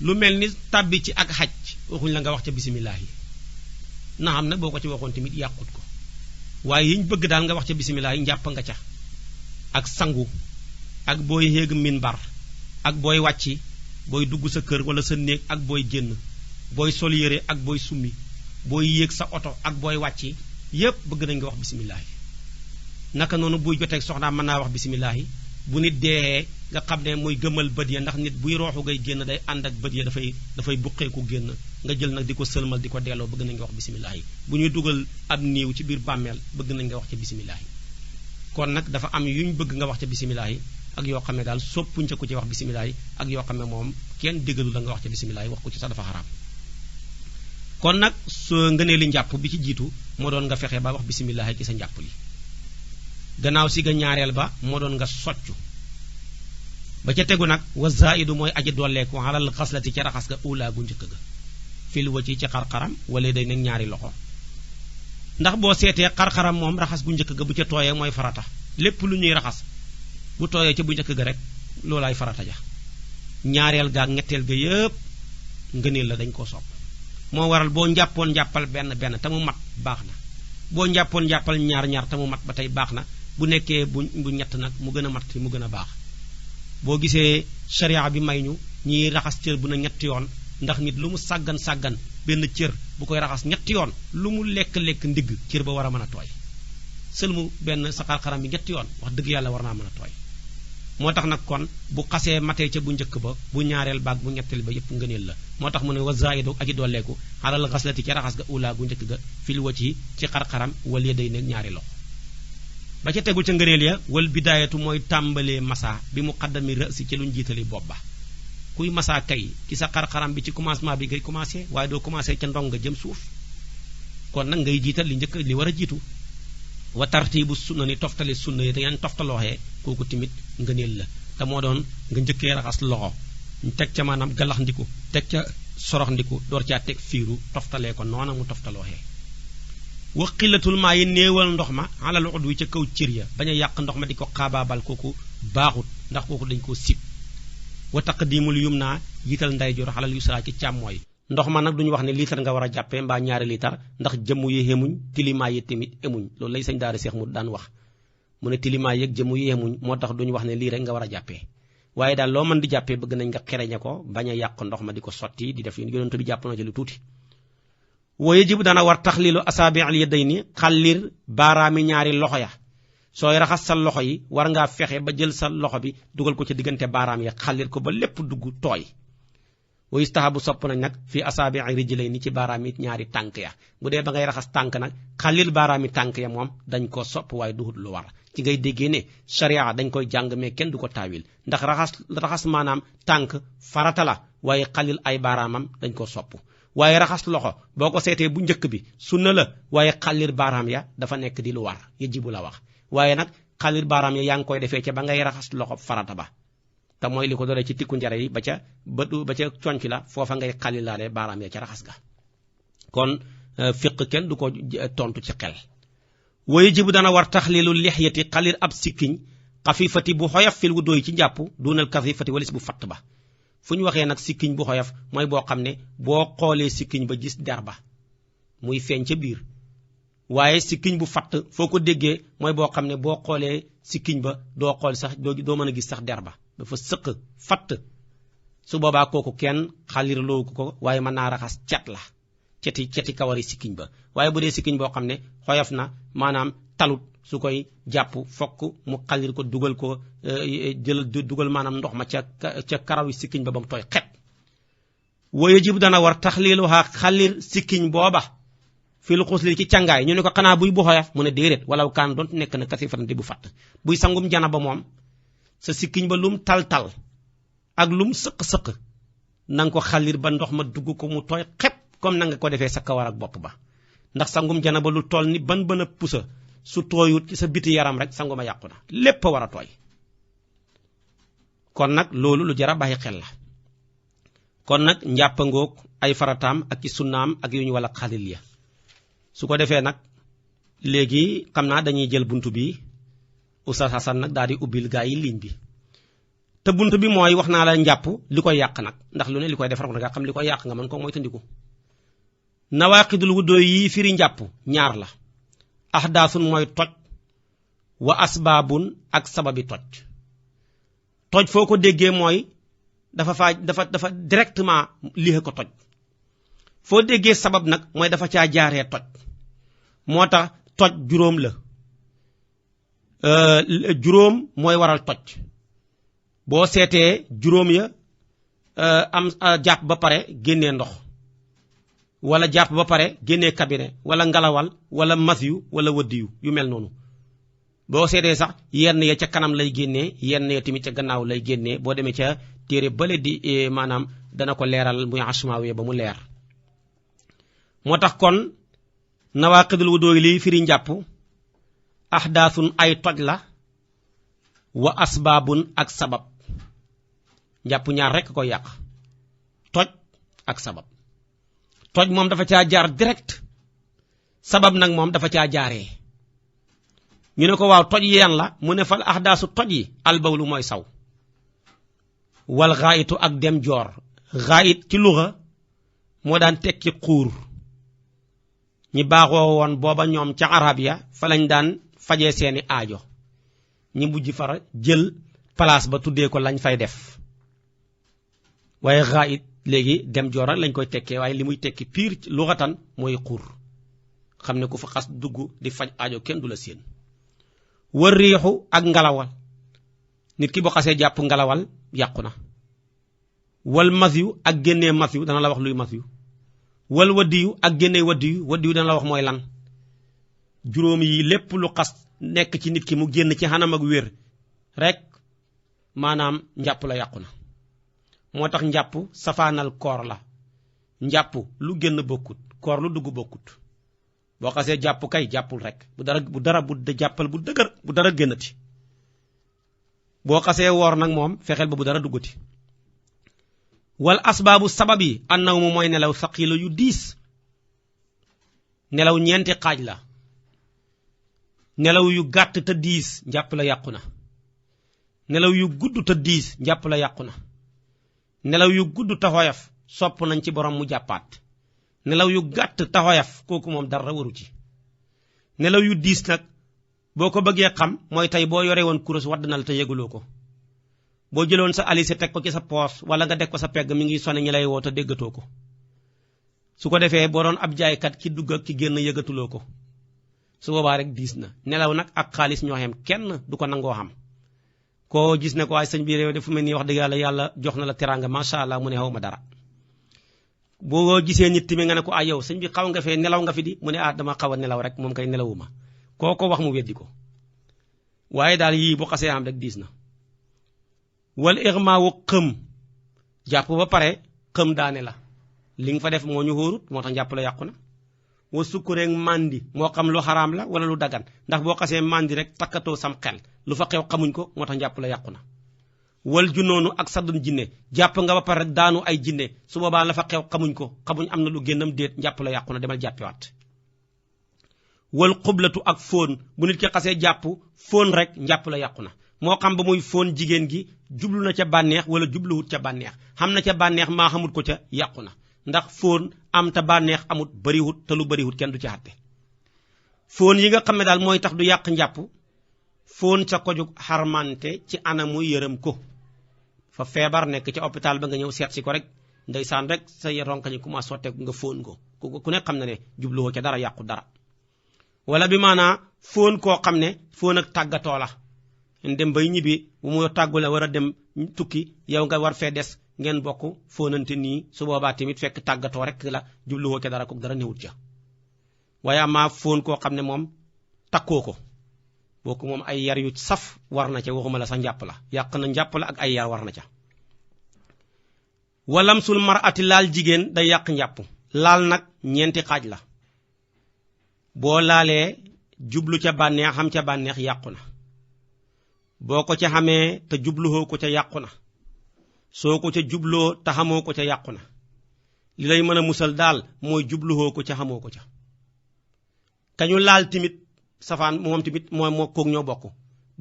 [SPEAKER 1] lu mel ni tàbbi ci ak xaj waxuñ la nga wax ca bisimilah na xam nag boo ko ci waxoon tamit yàqut ko waaye yiñ bëgg daal nga wax ca bisimilah njàpp nga ca ak sangu ak booy yéeg minbar ak booy wàcci booy dugg sa kër wala sa néeg ak booy génn booy sol yére ak booy summi booy yéeg sa oto ak booy wàcci yépp bëgg nañ nga wax bisimilah naka noonu buy joteeg soxnaam mën naa wax bisimilah bu nit dee nga xam ne muy gëmal bët ya ndax nit buy rooxu ngay génn day ànd ak bët ya dafay buqeeku génn nga jël nag di ko sëlmal di ko delloo bëgg nañ nga wax bisimilah bu ñuy dugal ab niiw ci biir bàmmeel bëgg nañ nga wax ca bisimilah kon nag dafa am yuñ bëgg nga wax ca bisimilah ak yoo xam ne daal soppuñ ca ku ci wax bisimilah ak yoo xam ne moom kenn déggalu la nga wax ca bisimilah wax ko ci sax dafa xaraam kon nag soo ngënee li njàpp bi ci jiitu moo doon nga fexe ba wax bisimilah ci sa njàpp li gannaaw si ga ñaareel ba moo doon nga soccu ba ca tegu nag wa zaidu mooy aji dolleeku alal xaslati ca raxas ga ula gu njëkk ga fil wa ci xarxaram wala day nag ñaari loxo ndax boo seetee xarxaram moom raxas gu njëkk ga bu ca tooyee mooy farata lépp lu ñuy raxas bu tooyee ca bu njëkk ga rek loolaay farata ja ñaareel ga ak ñetteel ga yépp ngëneel la dañ koo sopp moo waral boo njàppoon njàppal benn te mu mat baax na boo njàppoon njàppal ñaar te mu mat ba tey baax na bu nekkee bu ñett nag mu gën a mat mu gën a baax boo gisee sharia bi may ñu ñiy raxas cër bu na ñetti yoon ndax nit lu mu sàggan benn cër bu koy raxas ñetti yoon lu mu lekk ndigg cër ba war a mën a tooy sëlmu benn sa xarxaram bi ñetti yoon wax dëgg yàlla war naa mën a tooy moo tax nag kon bu xasee matee ca bu njëkk ba bu ñaareel baag bu ñetteel ba yépp ngëneel la moo tax mu ne wa zaidu aji dolleeku alal xaslati ca raxas ga ula gu njëkk ga fil wa ci xarxaram wal yaday nekk ñaari loxo ba ca tegu ca ngëneel ya wal bidaayatu mooy tàmbalee masa bi muqaddami ra'si ci luñ jiitali bopp ba kuy masa kay ci sa xarxaram bi ci commencement bi ngay commencé waaye doo commencé ca ndong nga jëm suuf kon nag ngay jiital li njëkk li war a jiitu wa tartibu sunna ni toftale sunna yi da ngeen toftalooxee kooku tamit ngëneel la te moo doon nga njëkkee raxas loxo teg ca maanaam galax ndiku teg ca sorox ndiku door caa teg fiiru toftalee ko noona mu toftalooxee wa xillatul maa yi néewal ndox ma alal udwi ca kaw cër ya bañ a yàq ndox ma di ko xaabaabal kooku baaxut ndax kooku dañ koo sib wa taqdimul yumna yital ndeyjoor alal yusra ci càmmooy ndox ma nag duñu wax ne liitar nga war a jàppee mbaa ñaari liitar ndax jëmm yi xemuñ tilimaa yi tamit emuñ loolu lay sañ daara seex mu daan wax mu ne tilimaa yeeg jëmm yi xemuñ moo tax duñu wax ne lii rek nga war a jàppee waaye daal loo mën di jàppee bëgg nañ nga xereñe ko bañ a yàq ndox ma di ko sotti di def yonent bi jàpp na ci lu tuuti wa yajibu dana war taxliilu asaabi'il yadayni xallir baaraami ñaari loxo ya sooy raxas sa loxo yi war ngaa fexe ba jël sa loxo bi dugal ko ca diggante baaraam ya xallir ko ba lépp dugg tooy wa yustahabu sopp nañ nag fii asaabi'i rijlayni ci baaraam yi ñaari tànk ya bu dee ba ngay raxas tànk nag xalil baaraami tànk ya moom dañ ko sopp waaye duhut lu war ci ngay déggee ne sharia dañ koy jàng mais kenn du ko taawil ndax raxas maanaam tànk farata la waaye xalil ay baaraamam dañ ko sopp waaye raxas loxo boo ko seetee bu njëkk bi sunna la waaye xalil baaraam ya dafa nekk di lu war yajibu la wax waaye nag xalil baaraam ya yaa ngi koy defee ca ba ngay raxas loxo farata ba te mooy li ko doole ci tikku njare yi ba ca conc la foofa ngay xalilaale baaraam ya ca raxas ga kon fiq kenn du ko tontu ci xel waye jibu dana war taxlilu lixyati xalil ab sikkiñ xafifati bu xoyof fil wu doy ci njàpp dunal kasifati walis bu fatt ba fu ñu waxee nag sikkiñ bu xoyof mooy boo xam ne boo xoolee sikkiñ ba gis der ba muy feeñ ca biir waaye sikkiñ bu fatt foo ko déggee mooy boo xam ne boo xoolee sikkiñ ba doo xool sax doo mën a gis sax der ba dafa sëq fatt su boobaa kooku kenn xalir loo ko waaye mën naa raxas cet la ceti kawari sikkiñ ba waaye bu dee sikkiñ boo xam ne xoyof na maanaam talut su koy jàpp fokk mu xalir ko dugal ko dugal maanaam ndox ma ca karawi sikkiñ ba mu tooy xet waye jib dana war taxliluha xalir sikkiñ booba fil xusli ci càngaay ñu ne ko xanaa buy bu xoyof mu ne déedéet walaw kaan doon nekk na kasifatan di bu fatt buy sangum jana ba moom sa sikkiñ ba lum tal-tal ak lum sëq-sëq na nga ko xalir ba ndox ma dugg ko mu tooy xepp comme na nga ko defee sa kawar ak bopp ba ndax sangum jana ba lu toll ni ban a pusa su tooyut ci sa biti yaram rek sanguma yàqu na lépp a war a tooy kon nag loolu lu jar a bàyyi xel la kon nag njàppangoog ay farataam ak ci sunnaam ak yu ñu wala xalil ya su ko defee nag léegi xam naa dañuy jël buntu bi Oustaz Assane nag daal di ubbil gaa yi ligne bi te bunt bi mooy wax naa la njàpp li koy yàq nag ndax lu ne li koy defar nga xam li koy yàq nga mën ko moytandiku nawaqidul wuddoo yi firi njàpp ñaar la ahdaasun mooy toj wa asbaabun ak sababi toj foo ko déggee mooy dafa directement lii ko toj foo déggee sabab nag mooy dafa caa jaaree toj moo tax toj juróom la juróom mooy waral toj boo seetee juróom ya am jàpp ba pare génnee ndox wala jàpp ba pare génnee cabinet wala ngalawal wala masyu wala wëddiyu yu mel noonu boo seetee sax yenn ya ca kanam lay génnee yenn ya tamit ca gannaaw lay génnee boo demee ca téere bale di maanaam dana ko leeral muy asmaawiya ba mu leer moo tax kon nawaqidul wudu li firi njàpp ahdaasun ay toj la wa asbaabun ak sabab njàpp ñaar rekk koy yàq toj ak sabab toj moom dafa caa jaar direct sabab nag moom dafa caa jaaree ñu ne ko waaw toj yeen la mu ne fal ahdaasu toj yi albawlu mooy saw wal xaayitu ak dem joor xaayit ci luxa moo daan tekki xuur ñi baaxoo woon booba ñoom ca arab ya fa lañ daan fajee seeni aajo ñi mujj fara jël place ba tuddee ko lañ fay def waaye xaayit léegi dem joor lañ koy tekkee waaye li muy tekki piir luxatan mooy xuur xam ne ku fa xas dugg di faj aajo kenn du la séen war riixu ak ngalawal nit ki bu xasee jàpp ngalawal yàqu na wal masiyu ak génnee masiyu dana la wax luy masiyu wal waddiyu ak génnee waddiyu dana la wax mooy lan juróom yi lépp lu xas nekk ci nit ki mu génn ci xanam ak wér rek maanaam njàpp la yàqu na moo tax njàpp safaanal koor la njàpp lu génn bokkut koor lu dugg bokkut boo xasee jàpp kay jàppul rek bu jàppal bu dëgër bu dara génnati boo xasee woor nag moom fexeel ba bu dara duggati wal asbaabu sabab yi annaw mu mooy nelaw saqiila yu diis nelaw ñeenti xaaj la nelaw yu gàtt te diis njàpp la yàqu na nelaw yu gudd te diis njàpp la yàqu na nelaw yu gudd te xoyof sopp nañ ci borom mu jàppaat nelaw yu gàtt te xoyof kooku moom dara waru ci nelaw yu diis nag boo ko bëggee xam mooy tey boo yore woon kurus wadd na la te yëguloo ko boo jëloon sa alise teg ko ci sa poos wala nga deg ko sa pegg mi ngi sone ñi lay woo te déggatoo ko su ko defee boo doon ab jaaykat ki dugg ak ki génn yëgatuloo ko su boobaa rek diis na nelaw nag ak xaalis ñoo xem kenn du ko nangoo xam koo gis ne ko waaye sëñ bi réew de fu mel nii wax dëgg yàlla jox na la teraanga macha allah mu ne xaw ma dara boo gisee nit mi nga ne ko ah yow sëñ bi xaw nga fee nelaw nga fi di mu ne ah dama xaw a nelaw rek moom kay nelawuma koo ko wax mu weddi ko waaye daal yii bu xasee am rek diis na wal irmaawu xëm jàpp ba pare xëm daane la li nga fa def moo ñu xóorut moo tax njàpp la yàqu na wa sukkureeg mandi moo xam lu xaraam la wala lu dagan ndax boo xasee mandi rek takkatoo sam xel lu fa xew xamuñ ko moo tax njàpp la yàqu na wal junoonu ak saddun jinne jàpp nga ba pare rek daanu ay jinne su boobaa la fa xew xamuñ ko xamuñ am na lu génnam déet njàpp la yàqu na demal jàppiwaat wal xublatu ak fóon bu nit ki xasee jàpp fóon rek njàpp la yàqu na moo xam ba muy fóon jigéen gi jublu na ca bànneex wala jubluwut ca bànneex xam na ca bànneex maa xamut ko ca yàqu na ndax fóon am te bànneex amut bariwut te lu bariwut kenn du ci àtte fóon yi nga xam ne daal mooy tax du yàq njàpp fóon sa kojug xarmante ci anamu yërëm ko fa feebar nekk ci hôpital ba nga ñëw seet si ko rek ndeysaan rek sa ronkañ ñu commencé sotteeku nga fóon ko ku ne xam na ne jubluwoo ca dara yàqu dara wala bi maanaa fóon koo xam ne fóon ak tàggatoo la dem bay ñibbi bu mu tàggu la war a dem tukki yow nga war fee des ngeen bokk fóonante nii su boobaa tamit fekk tàggatoo rek la jubluwoo ca dara ko dara newut ca waaye amaa fóon koo xam ne moom takkoo ko booku moom ay yar yu saf war na ca waxuma la sax njàpp la yàq na njàpp la ak ay yar war na ca walamsul mar'ati laal jigéen day yàq njàpp laal nag ñeenti xaaj la boo laalee jublu ca bànneex xam ca bànneex yàqu na boo ko ca xamee te jubluwoo ko ca yàqu na soo ko ca jubloo te xamoo ko ca yàqu na li lay mën a musal daal mooy jubluwoo ko ca xamoo ko ca kañu laal timit safaan moom tamit moo koog ñoo bokk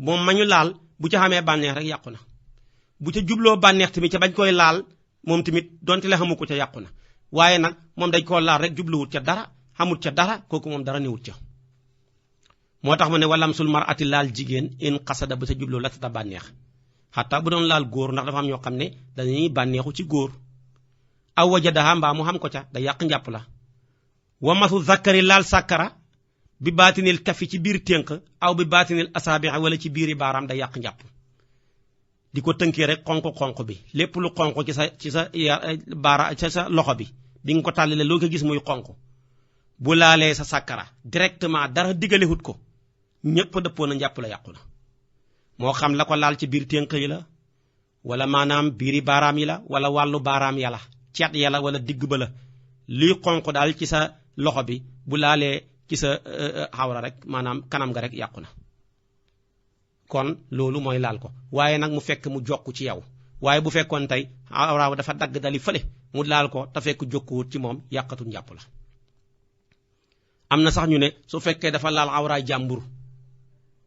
[SPEAKER 1] moom ma ñu laal bu ca xamee bànneex rek yàqu na bu ca jubloo bànneex tamit ca bañ koy laal moom tamit donte la xamu ko ca yàqu na waaye nag moom dañ koo laal rek jubluwut ca dara xamut ca dara kooku moom dara newut ca moo tax mu ne walamsul mar'ati laal jigéen in xasada ba sa jubloo la ta bànneex xataa bu doon laal góor ndax dafa am ñoo xam ne dañuy bànneexu ci góor aw wajadaha mbaa mu xam ko ca da yàq njàpp la wa masu zakari laal sàkkara bi baatinil kafi ci biir ténk aw bi baatinil asaabi'a wala ci biiri baaraam da yàq njàpp di ko tënkee rek xonq bi lépp lu xonq ci sa baara ci sa loxo bi nga ko tàllale loo ko gis muy xonq bu laalee sa sàkkara directement dara diggalewut ko ñépp dëppoo na njàpp la yàqu na moo xam la ko laal ci biir ténk yi la wala maanaam biiri baaraam yi la wala wàllu baaraam ya la ceet ya la wala digg ba la luy xonq daal ci sa loxo bi bu laalee ci sa xawra rek maanaam kanam nga rek yàqu na kon loolu mooy laal ko waaye nag mu fekk mu jokk ci yow waaye bu fekkoon tey awra dafa dagg dali fële mu laal ko te fekk jokkuwut ci moom yàqatul njàpp la am na sax ñu ne su fekkee dafa laal awra jàmbur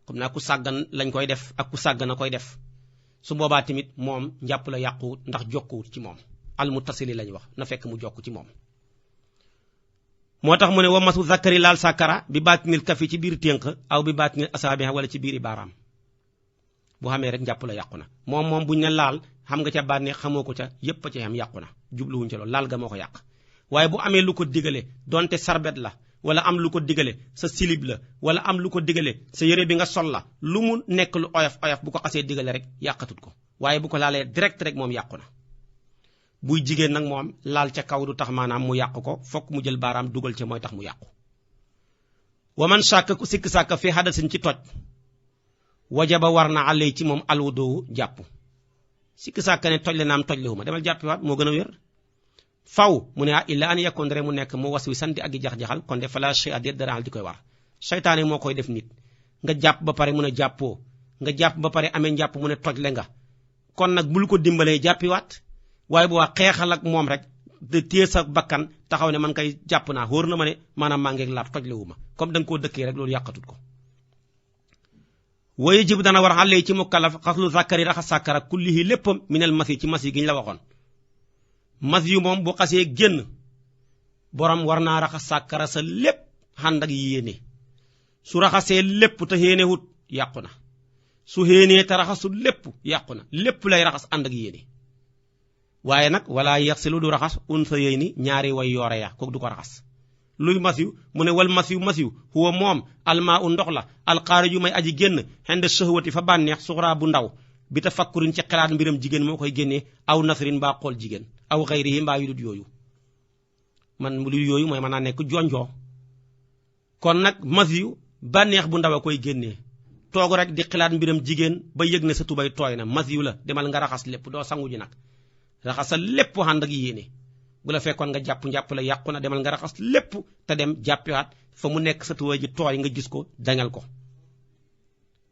[SPEAKER 1] comme naa ku sàggan lañ koy def ak ku sàggan a koy def su boobaa tamit moom njàpp la yàquwut ndax jokkuwut ci moom al muttasili lañ wax na fekk mu jokk ci moom moo tax mu ne wa masu zakari laal sàkkara bi baatinil kafi ci biir ténk aw bi baatinil asaabiha wala ci biiri baaraam bu xamee rek njàpp la yàqu na moom buñ ne laal xam nga ca bànneex xamoo ko ca yépp a ci xam yàqu na jubluwuñ ca loolu laal ga moo ko yàq waaye bu amee lu ko digale donte sarbet la wala am lu ko digale sa silib la wala am lu ko digale sa yére bi nga sol la lu mu nekk lu oyof oyof bu ko xasee digale rek yàqatut ko waaye bu ko laalee direct rek moom yàqu na buy jigéen nag moom laal ca kaw du tax maanaam mu yàq ko fokk mu jël baaraam dugal ca mooy tax mu yàqu waman shàkk ku sikk sàkk fi hadasin ci toj wajaba war na àllee ci moom alwudoo jàpp sikk sàkk ne toj le naam toj lewuma demal jàppiwaat moo gën a wér faw mu ne illa an yakun rek mu nekk mu was wi santi ak i jax-jaxal kon de fala shay a déet daraal di koy war seytaane moo koy def nit nga jàpp ba pare mun a jàppoo nga jàpp ba pare amee njàpp mu ne toj le nga kon nag bul ko dimbalee jàppiwaat waaye bu waa xeexal ak moom rek de téye sa bakkan taxaw ne man kay jàpp naa wóor na ma ne maanaam maa ngeeg laat toj le wu ma comme da nga koo dëkkee rek loolu yàqatut ko waye jib dana war xale ci mukallaf xaslu zakari raxa sàkkara kullihi léppam minel masi ci masi gi ñu la waxoon mas yu moom bu xasee génn borom war naa raxas sàkkara sa lépp xànd ak yéene su raxasee lépp te xéenewut yàqu na su xéenee te raxasul lépp yàqu na lépp lay raxas ànd ak yéene waaye nag wala yaxsilu du raxas unsa yéy ni ñaari way yoore ya kooku du ko raxas luy masiw mu ne wal masiw huwa moom almaa u ndox la alxaariju may aji génn xend sëhwati fa bànneex suxraa bu ndaw bi tafakkurin ci xalaat mbiram jigéen moo koy génnee aw nasrin mbaa xool jigéen aw xayrihi mbaa yu dut yooyu man lu yooyu mooy mën naa nekk jonjoo kon nag masiw bànneex bu ndaw a koy génnee toog rek di xalaat mbiram jigéen ba yëg ne sa tubay tooy na masiw la demal nga raxas lépp doo sangu ji nag raxasal lépp ànd ak yéene bu la fekkoon nga jàpp la yàqu na demal nga raxas lépp te dem jàppiwaat fa mu nekk sa tubay ji tooy nga gis ko dañal ko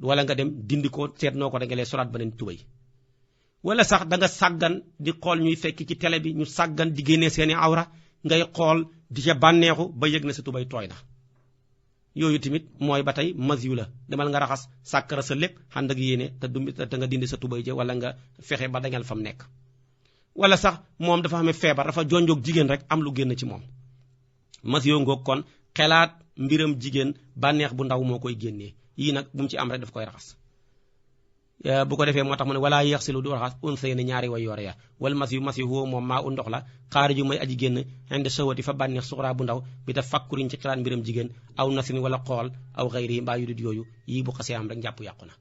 [SPEAKER 1] wala nga dem dindi ko seet noo ko dangalee solaat beneen tubay wala sax da nga sàggan di xool ñuy fekk ci télé bi ñu sàggan di génnee seeni awra ngay xool di ca bànneexu ba yëg ne sa tubay tooy na yooyu tamit mooy ba tey masiw la demal nga raxas sàkkara sa lépp ànd ak yéene te nga dindi sa tubay ja wala nga fexe ba dañal fa mu nekk wala sax moom dafa xamee feebar dafa jonjoog jigéen rek am lu génn ci moom masiw ngoog kon xelaat mbiram jigéen bànneex bu ndaw moo koy génnee yii nag bu mu ci am rek daf koy raxas bu ko defee moo tax mu ne wala yaxsilu du raxas unsay ne ñaari way yoore ya wal masiw huwa moom maa u ndox la xaariju may aji génn inde sawati fa bànneex suxraa bu ndaw bi ta fakkuriñ ci xalaat mbiram jigéen aw nasin wala xool aw xayri mbaa yu dut yooyu yii bu xasee am rek njàpp yàqu na